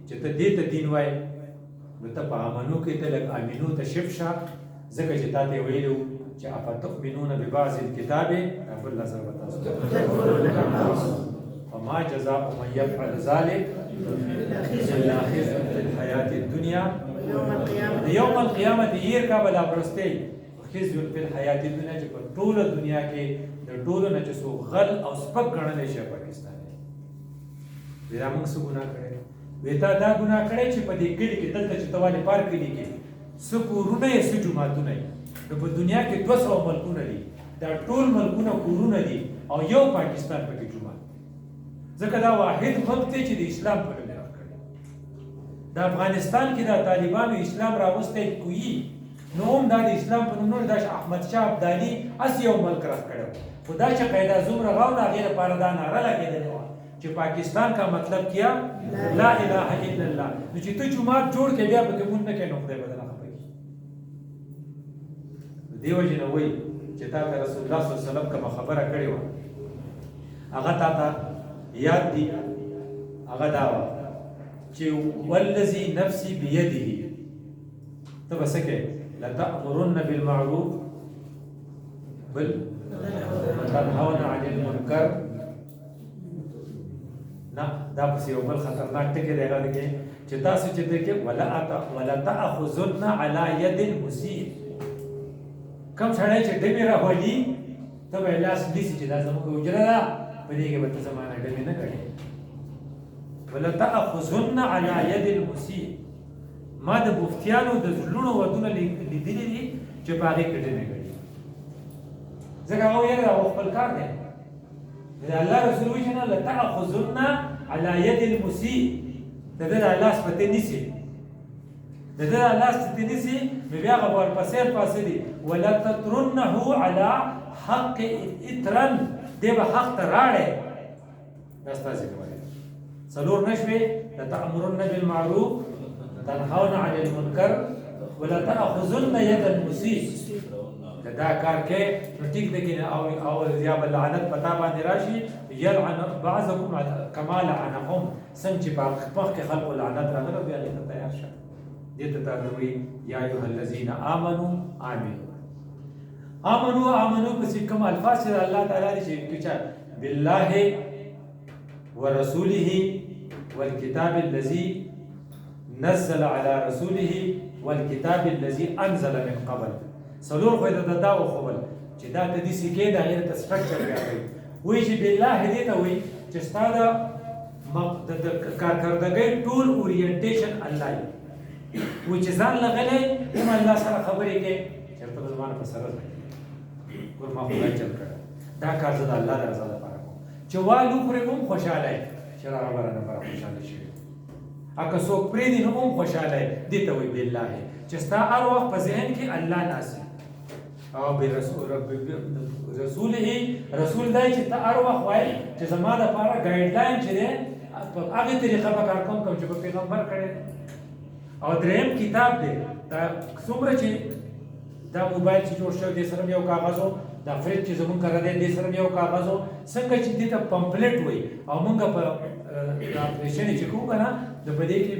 چې ته دې ته دین وایې نو ته په امنو کې ته لږ امینو ته شف شه، ځکه چې تا ته ویلي چې افتؤمنون ببعض الکتاب بل نظر بتاسو وما جزاء من يفعل ذلك الا خزي في الحياه الدنيا يوم القيامه ير کا بلا برسته خزي في الحياه الدنيا چې په ټوله دنیا کې د ټولو نه چې سو غل او سپک ګڼل شي پاکستان دی. دا موږ څه ګناه کړی؟ وتا دا ګناه کړی چې په دې کلی کې دلته چې تواله پار کلی کې څه کورونه یې څه جماعتونه یې نو په دنیا کې 200 ملکونه دي، دا ټول ملکونه کورونه دي او یو پاکستان پکې جمعه، ځکه دا واحد ملک دی چې د اسلام په نوم راغلی. د افغانستان کې د طالبانو اسلام راوستی کوي نو هم دا د اسلام په نوم د احمد شاه ابدالي اس یو ملک راکړو، خو دا چې قاعده زوم راغاو دا غیر لپاره دا ناره لګېدلې وه چې پاکستان کا مطلب کیا لا اله الا الله. نو چې ته جمعه جوړ کې بیا پکې مونږ نه کې نو خدای بدل دیو جن وای چې تا ته رسول الله صلی الله علیه وسلم کوم خبره کړې و هغه تا ته یاد دي، هغه دا و چې والذي نفسي بيده ته بس کې لتأمرن بالمعروف وتنهون عن المنکر. نه دا پس یو بل خطرناک ټکی دی هغه کې چې تاسو چې دغه ولا تأخذن على يد المسيء، کم سړی چې ډمې راولي ته به لاس نیسي چې دا زموږ اجره ده په دې کې به ته زمانه ډمې نه کړې. ولا تأخذن على يد المسيء، ما د مفتیانو د زړونو ودونه لیدلي دي چې په هغې کې ډمې کړي، ځکه هغه یې دا خپل کار دی. د الله رسول وایي چې نه لتأخذن على يد المسيء، د ده دا لاس به ته نیسي، د ده دا لاس ته نیسي نو بیا هغه ورپسې پاسې دي ولا تترنه على حق اترن، دی به حق ته راړی. دا ستاسې کولی څلور نه شوې لتأمرن بالمعروف تنهون عن المنکر ولا تأخذن يد المسيء. دا کار کې نو ټیک دی کې او یا به لعنت پتا باندې راشي یلعن بعضکم کما لعنهم، څنګه چې په مخکې خلکو لعنت راغله بیا هغې ته تیار شه. دې ته تاروي یا ایها الذین آمنوا آمنو پسې کوم الفاظ چې الله تعالی دې چې بالله ورسوله والكتاب الذي نزل على رسوله والكتاب الذي انزل من قبل. څلور خو دا وخول چې دا د دې سکه دا غیر ته سټرکچر راغلی وایي چې بالله دې ته وایي چې ستا د کارکردګۍ ټول اورینټیشن الله یې وایي چې ځان لغلی هم الله سره خبرې کوي چېرته به زما نه په سره ځي ګور ما خدای چل کړی دا کار زه د الله د رضا لپاره کوم چې وال وخورې هم خوشحاله یې چې رابره لپاره خوشحاله شوي اکه څوک پرېږدي نو هم خوشحاله یې دې ته وایي بالله چې ستا هر وخت په ذهن کې الله ناست او رسوله رسول دی چې ته هر وخت وایي چې زما دپاره ګایډلاین چې دی په هغې طریقه به کار کوم چې په پیغمبر کړی دی. او دریم کتاب دی دا څومره چې دا موبایل چې جوړ شوی دې سره یو کاغذ و دا فریج چې زمونږ کره دی دې سره یو کاغذ و څنګه چې دې ته پمپلیټ وایي او مونږ په اپریشن چې کوو که نه د په دې کې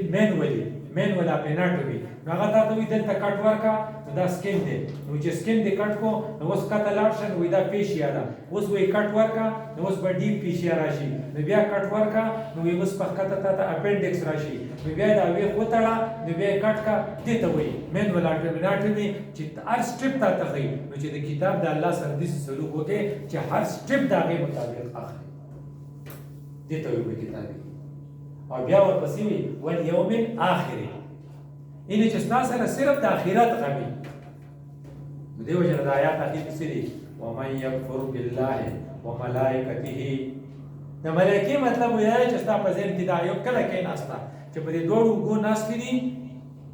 مینول اپیناټومي نو هغه تا ته وایي دلته کټ ورکړه نو دا سکین دی نو چې سکین دې کټ کو نو اوس کته لاړ شه نو وایي دا پیشیا ده اوس وایي کټ ورکړه نو اوس به ډیپ پیشیا راشي نو بیا کټ ورکړه نو وایي اوس په ښکته تا ته اپینډکس راشي نو بیا دا ویښ وتړه نو بیا یې کټ کا دې ته وایي مینول اپیناټومي چې هر سټپ تا ته ښایي نو چې د کتاب د الله سره داسې سلوک وکړې چې هر سټپ د هغې مطابق اخلي دې ته وایي کتاب او بیا ورپسې وي والیوم آخر اینې چې ستا سره صرف د آخرت غم وي نو دې وجه نه د آیات اخر کې څه دي ومن يكفر بالله وملائكته. د ملائکې مطلب وایي چې ستا په ذهن کې دا یو کله کې ناستا چې په دې دوړو ګو ناستې دي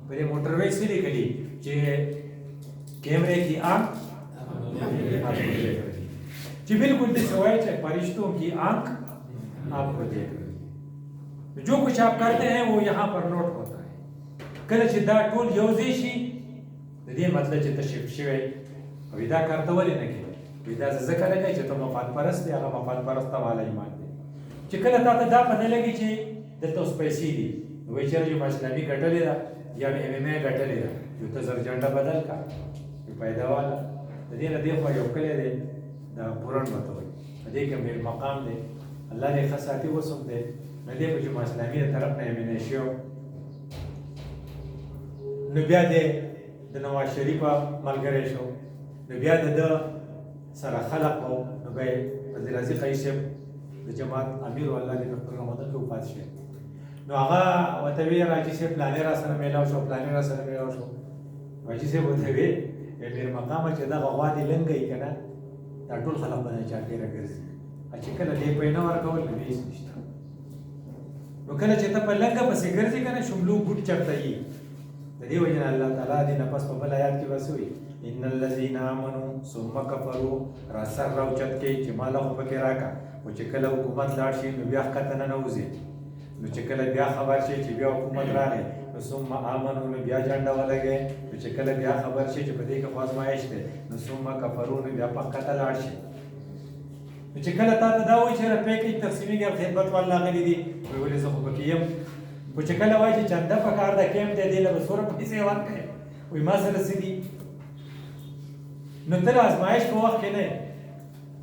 په دې موټر وې سړي کړي چې کیمرې کی آنکھ چې بالکل دې سوای چې فرشتوں کی آنکھ آپ کو دیکھ رہی ہے. جو کچھ آپ کرتے ہیں وہ یہاں پر نوٹ ہوتا ہے. کله چې دا ټول یو ځای شي د دې مطلب چې تشریف شوی او دا کار ته ولې نه کوي؟ دا ځکه نه کوي چې ته مفاد پرست دی، هغه مفاد پرسته والا ایمان دی. چې کله تا ته دا پته لګي چې دلته اوس پیسې دي نو وایي چېرې یو اسلامي ګټلې ده یا MMA ګټلې ده، یو ته زر جنډه بدل کا یو پیدا والا د دې نه دېخوا یو کلی دی دا پورن ورته وایي په دې کې میر مقام دی الله دې ښه ساتي اوس هم دی نو دې په جمعه اسلامي د طرف نه MNA شو نو بیا دې د نواز شریف ملګری شو نو بیا د ده سره خلق و نو بیا وزیر عزیز قیس صاحب د جماعت امیر والله دې په خپل رمضان کې وفات شو نو هغه ورته ویې راجي صاحب پلانې را سره میلاو شو پلانې را سره میلاو شو حاجي صاحب ورته ویې میر مقامه چې دغه غوا دې لنګوي که نه دا ټول خلک به نه چاپېره ګرځي چې کله دې پې نه ورکول نو هېڅ نشته نو کله چې ته په لنګه پسې ګرځې که نه شملو ګوټ چرته یي د دې وجه نه الله تعالی دې نه پس په بل آیات کې بس وایي ان الذين امنوا ثم كفروا را سر راوچت کې چې ماله خو پکې راکا او چې کله حکومت لاړ شي نو بیا ښکته نه نوځي نو چې کله بیا خبر شي چې بیا حکومت راغی نو ثم آمنوا نو بیا جنډه ولګي نو چې کله بیا خبر شي چې په دې کې خو ازمایښت دی نو ثم كفروا نو بیا په ښکته لاړ شي نو چې کله تا ته دا وایي چې پیکیج تقسیمي کې خدمت والا غلي دي ولې زه خو پکې یم خو چې کله وایي چې چنده پکار ده کیم دی دې له به څومره پیسې ورکړې وایي ما سره څه دي نو ته د ازمایښت په وخت کې نه یې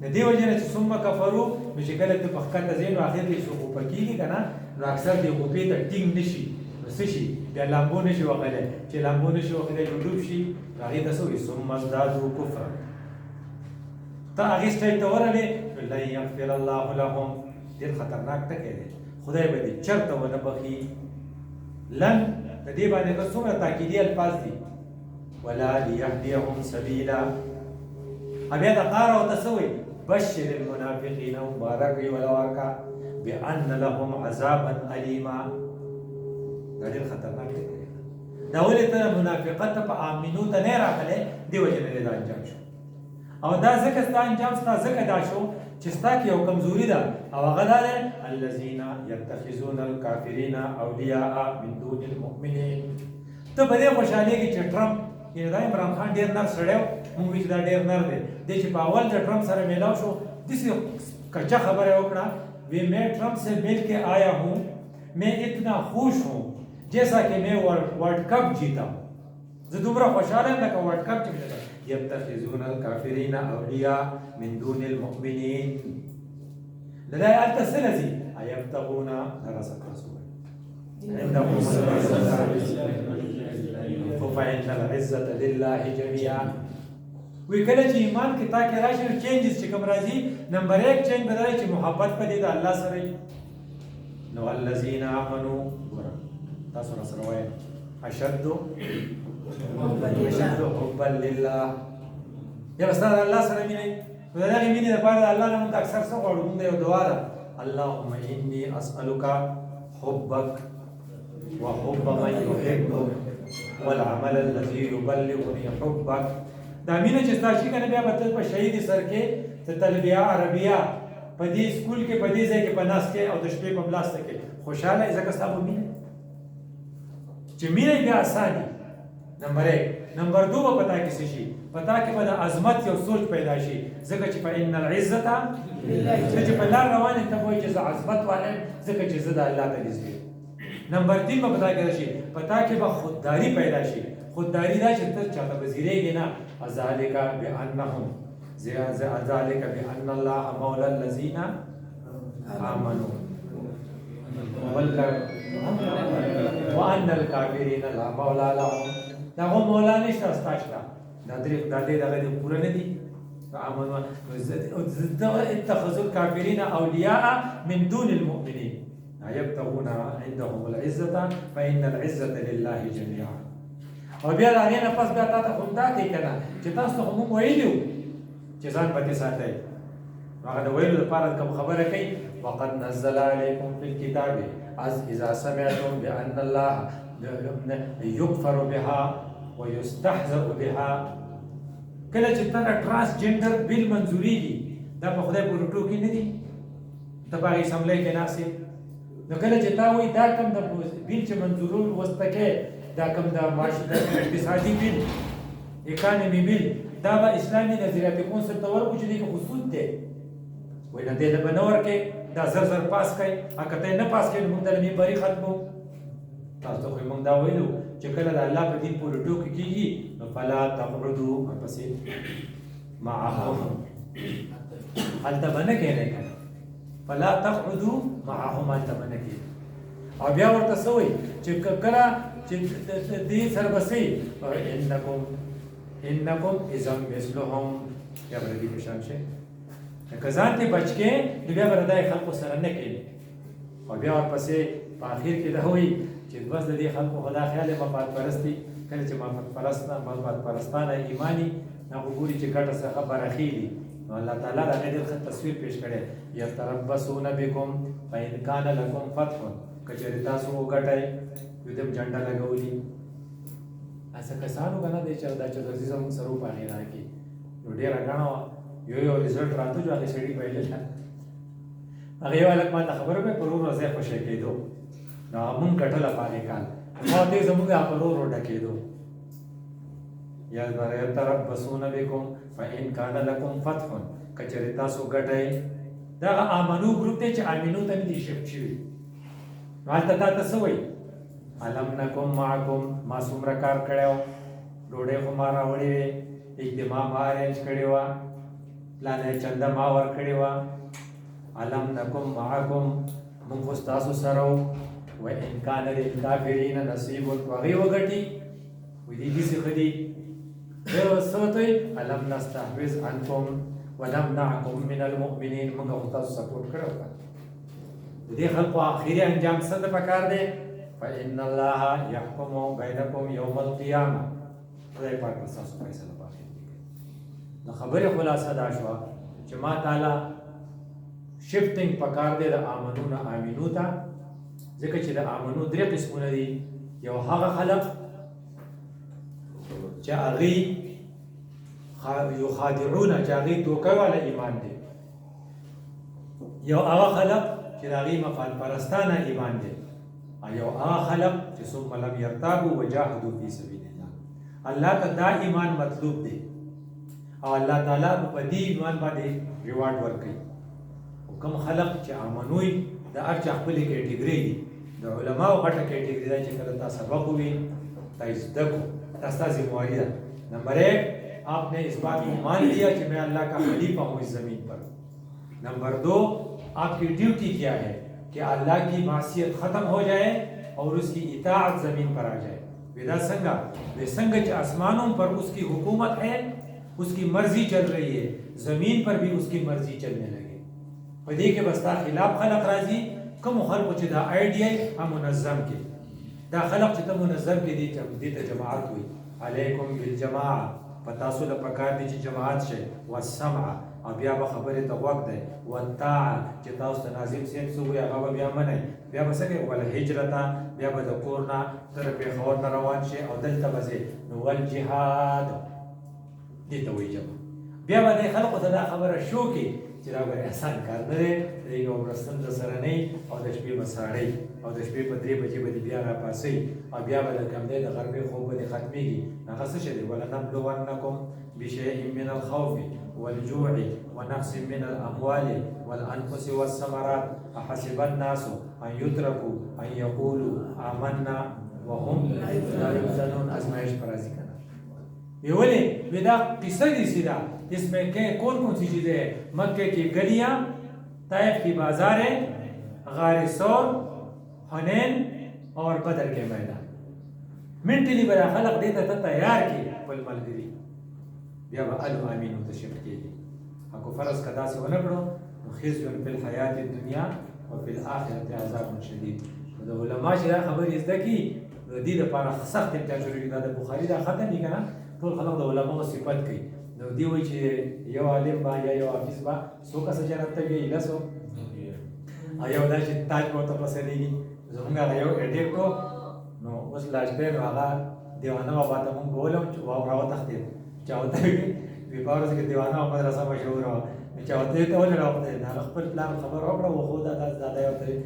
د دې وجې نه چې ثم کفرو نو چې کله ته په ښکته ځې نو اخر کې غوپه کېږي که نه نو اکثر دې غوپې ته ټینګ نه شي نو څه شي بیا لامبو نه شي وهلی چې لامبو نه شي وهلی نو ډوب شي نو هغې ته څه وایي ثم ازدادوا کفرا ته هغې سټیج ته ورغلې نو لن یغفر الله لهم ډېر خطرناک ټکی دی خدای به دې چرته ونه بخي لن د دې باندې که څومره تاکیدي الفاظ دي ولا ليهديهم سبيلا بیا د قاره ورته څه وایي بشر المنافقین مبارک وي ولا ورکا بأن لهم عذابا ألیما دا ډېر خطرناک دی دا ولې ته منافقت ته په آمینو ته نه راغلی دې وجې نه دا انجام شو او دا ځکه ستا انجام ستا ځکه دا شو چې ستا کې یو کمزوري ده او هغه دا دی الذین یتخذون الکافرین اولیاء من دون المؤمنین ته په دې خوشحالېږي چې ټرمپ یعنی دا عمران خان ډېر نر سړی و موږ وایو چې دا ډېر نر دی دی چې په اول د ټرمپ سره میلاو شو داسې کچه خبره یې وکړه وی میں ٹرمپ سے مل کے آیا ہوں میں اتنا خوش ہوں جیسا کہ میں ورلڈ کپ جیتا ہوں زه دومره خوشحاله یم لکه ورلډ کپ چې مې ګټلی یتخذون الکافرین اولیاء من دون المؤمنین د دې آیت ته څه راځي ایبتغون درست رسول فإن العزة لله جميعا وی کله چې ایمان کې تا کې راشي نو چینجز چې کوم راځي نمبر 1 چینج بدلای چې محبت پدې د الله سره نو الذين آمنوا تاسو سره وایي اشد حبا لله یا استاد الله سره مینه نو دا غي مینه د پاره د الله نه موږ اکثر څه غواړو موږ یو دعا ده اللهم اني اسالك حبك وحب من يحبك والعمل الذي يبلغني حبك دا مینه چې تاسو کنه بیا به په شهید سر کې ته تلبیه عربیه په دې سکول کې په دې ځای کې په ناس کې او د شپې په بلاسته کې خوشاله ځکه تاسو مینه چې مینه بیا اسانه نمبر 1 نمبر 2 په پتا کې څه شي پتا کې په عظمت یو سوچ پیدا شي ځکه چې په ان العزت لله چې په لار روان ته وایي چې عظمت والے ځکه چې زه د الله تعالی زوی نمبر 3 په پتا کې شي پتا کې به خودداری پیدا شي خودداری دا چې ته چاته وزیرېږي نه ذالک بانهم ذالک بان الله مولى الذين امنوا وان الكافرين لا مولى لهم دا هو مولا نشته استاشتا دا دې دغه پوره نه دي امنوا اتخذوا الكافرين اولياء من دون المؤمنين يبتغون عندهم العزه فان العزه لله جميعا او بیا دا نه پس بیا تاسو خوندا کې کنه چې تاسو هم ویلو چې چې ځان پکې ساتئ. هغه د ویلو لپاره کوم خبره کوي وقد نزل علیکم فی الکتاب از اذا سمعتم بان الله یکفر بها ویستهزأ بها. کله چې تر ټرانسجنډر بیل منظوریږي دا په خدای پورې ټوکې نه دي، ته په هغې اسمبلۍ کې ناست یې. نو کله چې تا وایي دا کوم د بیل چې منظورول وسته کې دا کوم د اقتصادي بیل اکانمي بیل دا به اسلامي نظریاتي کونسل ته ورکړو چې دې کې خصوص دی وایي نه دې ته به نه ورکړې دا زر زر پاس کړئ، که ته یې نه پاس کړې نو موږ د ممبري ختمو. تاسو ته خو موږ دا ویلو چې کله د الله په دین پورې ټوکې کېږي نو فلا تقعدوا ورپسې معهم هلته به نه کښېنئ که نه فلا تقعدوا معهم هلته به نه کښېنئ. او بیا ورته څه وایي چې کله چې دې سره به څه انکم اذا مثلهم بیا به د دې په شان شئ. که ځان ته بچ کې نو بیا به د دې خلکو سره نه کښېنئ. او بیا ورپسې په اخر کې دا وایي چې بس د دې خلکو خدا خیال یې مفاد پرستي کله چې مفاد پرستانه ایماني هغه ګوري چې ګټه څخه برخېږي نو الله تعالی د هغې ډېر ښه تصویر پیش کړی یتربصون بکم فإن کان لکم فتح که چېرې تاسو وګټئ دوی ته جنډه لګولي هسه کسانو که نه دی چې دا چودرزي زموږ سره په هغې راکړي نو ډېره ګڼه وه یو رزلټ راته جو هغې سړي بایلله هغه یو هلک ماته خبره کوي پر ورځ یې خوشی کېدو نو هغه مونږ ګټله په هغې کال ما ورته زموږ هغه پر ورو ډکېدو یتربصون بکم فإن کان لکم فتح که چېرې تاسو ګټئ دغه آمنو ګروپ دی چې آمینو ته نه دي شفټ شوي نو هلته تا ته څه وایي علم نکم معکم ما څومره کار کړی و ډوډۍ خو ما راوړې وې اجتماع ما ارینج کړې وه پلانه چنده ما ورکړې وه علم نکم معکم مونږ خو ستاسو سره و وإن کان للکافرین نصیب هغې وګټي وایي دې داسې ښه دي څه ورته وایي علم نستحوذ عنکم ونمنعکم من المؤمنین مونږ خو تاسو سپورټ کړی وه د دې خلکو آخري انجام څه ته پکار دی فإن الله يحكم بينكم يوم القيامة خدای پاک به ستاسو فیصله په آخر کې کوي. نو خبرې خلاصه دا شوه چې ما تعالی شفټینګ پکار دی د آمنو نه آمینو ته ځکه چې د آمنو درې قسمونه دي یو هغه خلق چې هغې یخادعونه چې هغې دوکه والا ایمان دی یو هغه خلق چې د هغې مفاد پرستانه ایمان دی یو هغه خلق چې ثم لم یرتابوا وجاهدوا فی سبیل الله الله ته دا ایمان مطلوب دی او الله تعالی په دې ایمان باندې ریوارډ ورکوي او کوم خلق چې آمنوي د هر چا خپلې کیټګرۍ دي د علماو غټه کیټګرۍ ده چې کله تا سبق ووي تا زده کړو دا ستا ذمہواری ده نمبر 1 آپ نے اس بات کو مان لیا کہ میں اللہ کا خلیفہ ہوں اس زمین پر نمبر 2 آپ کی ڈیوٹی کیا ہے کہ اللہ کی معصیت ختم ہو جائے اور اس کی اطاعت زمین پر آ جائے ویدا سنگا وے سنگ آسمانوں پر اس کی حکومت ہے اس کی مرضی چل رہی ہے زمین پر بھی اس کی مرضی چلنے لگے پدې کې بستا خلاف خلق راځي کوم خلق چې دا آئیډیا هم منظم کې دا خلق چې ته منظم کې دي ته جماعت وي علیکم بالجماعه پتا سو له پکار دي چې جماعت شي والسمع او بیا به خبرې ته غوږ دی والطاعه چې تاسو ته ناظم صاحب څه وایي هغه به بیا منئ بیا به څه کوئ والهجرته بیا به د کور نه تر پېښور نه روان شي او دلته به ځې نو والجهاد دې ته وایي جمع بیا به دې خلقو ته دا خبره شو کې چې دا به احسان کار نه دی د یو مرستن د سره نه او د شپې به ساړی او د شپې په 3 بجې به دې بیا راپاسئ او بیا به د کم دی د غرمې خوب به دې ختمېږي هغه څه شی دی ولنبلونکم بشیء من الخوف والجوع ونقص من الاموال والانفس والثمرات احسب الناس ان يتركوا ان يقولوا آمنا وهم لا يفتنون ازمائش پر راضی کرنا یہ بولے ودا قصہ دی سیدھا اس میں کون کون سی چیزیں ہیں مکہ کی گلیاں طائف کی بازاریں غار ثور حنین اور بدر کے میدان منٹلی برا خلق دیتا تھا تیار کی پل ملگری بیا با الو آمین متشف کی اکو فرض قدا سے ونکڑو خزي فی الحیات الدنیا وفي الآخرة عذاب شدید د علماء چې دا خبرې زده کړي د دې لپاره سخت امتحان جوړېږي دا د بخاري دا ختم دي که نه ټول خلک د علماو صفت کوي نو دی وایي چې یو عالم به یا یو حافظ به څو کسه جنت ته ځي؟ لسو. او یو دا چې تاج به ورته پسرېږي. زمونږ هغه یو ایډیټ و، نو اوس لاجپې نو هغه دیوانه بابا ته مونږ بولم چې راوتښتېد. چا ورته وي په ورځ کې دیوانه مدرسه مشهوره وه. نو چا ورته وي ته ولې راوتښتېد؟ هغه خپل پلار خبره وکړه وښود دادا یې ورته وي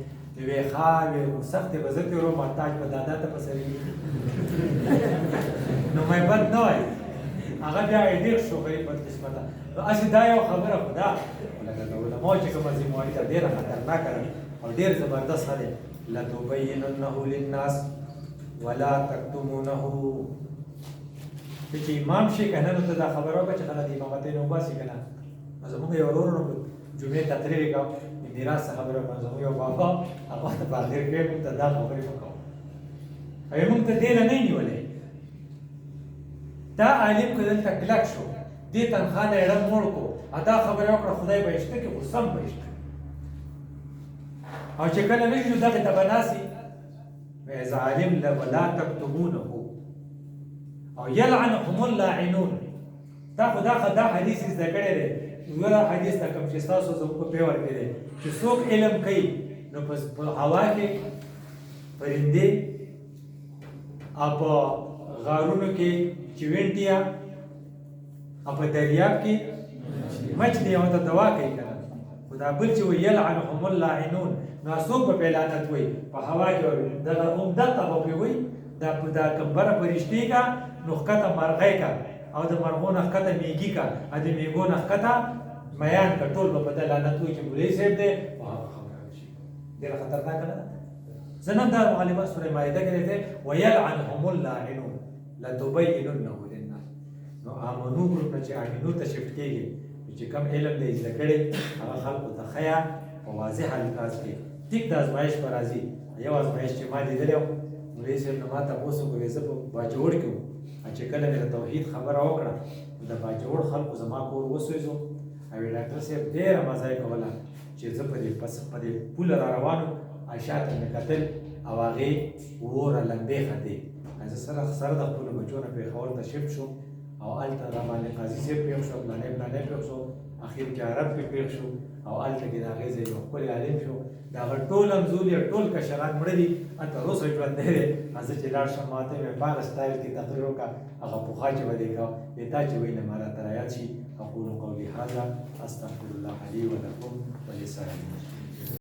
وی ښه وی سختې به زه تېروم تاج به دادا ته پسرېږي. نو مې بد نه وایي، هغه بیا ایډیټ شو غریب بدقسمته. نو هسې دا یو خبره خو ده لکه د علماو چې کومه ذمواري ده ډېره خطرناکه ده او ډېر زبردست ښه دی. لتبیننه للناس ولا تکتمونه. ته چې امام شي که نه نو ته دا خبره وکړه چې خلک د امامتۍ نه وباسي که نه. زموږ یو ورور نو جمعې تقریر یې کوه د میراث څه خبره وکړه. زموږ یو بابا هغه ته په اخر کې موږ ته دا خبرې وکړو او موږ ته دې نه نه نیولې. دا عالم که دلته کلک شو دې تنخوا نه یې ړنګ موړ کړو او دا خبره وکړه خدای به یې شته کړي خو سم به یې شته او چې کله نه شو دغې ته به ناستي وایي عالم ولا تکتمونه او یلعنهم اللاعنون. دا خو دا حدیث زده کړی دی. دا حدیث ته کوم چې ستاسو زموږ په پیور کې دی چې څوک علم کوي نو په هوا کې پرندې او په غارونو کې چونټیا او په دریاب کې مچ دی او ته دوا کوي که نه. خو دا بل چې وایي یلعنهم اللاعنون نو څوک به پرې لعنت وایي په هوا کې دغه همدلته به پرې وایي دا کمبره پرشتې کا نو ښکته مرغۍ کا او د مرغو نه ښکته میږي کا او د میږو نه ښکته میان کا ټول به په ده لعنت وایي چې مولوي صاحب دی په هغه خبره وشي. ډېره خطرناکه نه ده. زه نن دا معلومات سورې مائده کې دی ویلعنهم اللاعنون لتبیننه للناس. نو آمنو ګروپ نه چې امینو ته شفټ کېږي چې کوم علم دی زده کړی هغه خلکو ته ښیه په واضح الفاظ کې. ټیک د ازمایش به راځي. یو ازمایش چې ما لیدلی و مولوي صاحب نه ما تپوس وکړو زه په باجوړ کې وم چې کله مې د توحید خبره وکړه نو د باجوړ خلکو زما کور وسوځو او ډاکټر صاحب ډېره مزه یې کوله چې زه په دې پوله را روان وم او شاته مې کتل او هغې وره لمبې ختې. زه سره د خپلو بچو نه پېښور ته شفټ شوم او هلته راباندې قاضي صاحب پېښ شو پلانی پېښ شو اخر کې عرب کې پېښ شو او هلته کې د هغې ځای یو ښکلی عالم شو. د هغه ټول همزول یې ټول کشران مړه دي تر اوسه ژوندی دی. زه چې لاړ شم ما ته مې په هغه سټایل کې تقریر وکړه هغه پخوا چې به دې کوه دا چې وایي نه ما راته رایاد شي. اقول قولي هذا استغفر الله لي ولكم ولسائر المسلمين.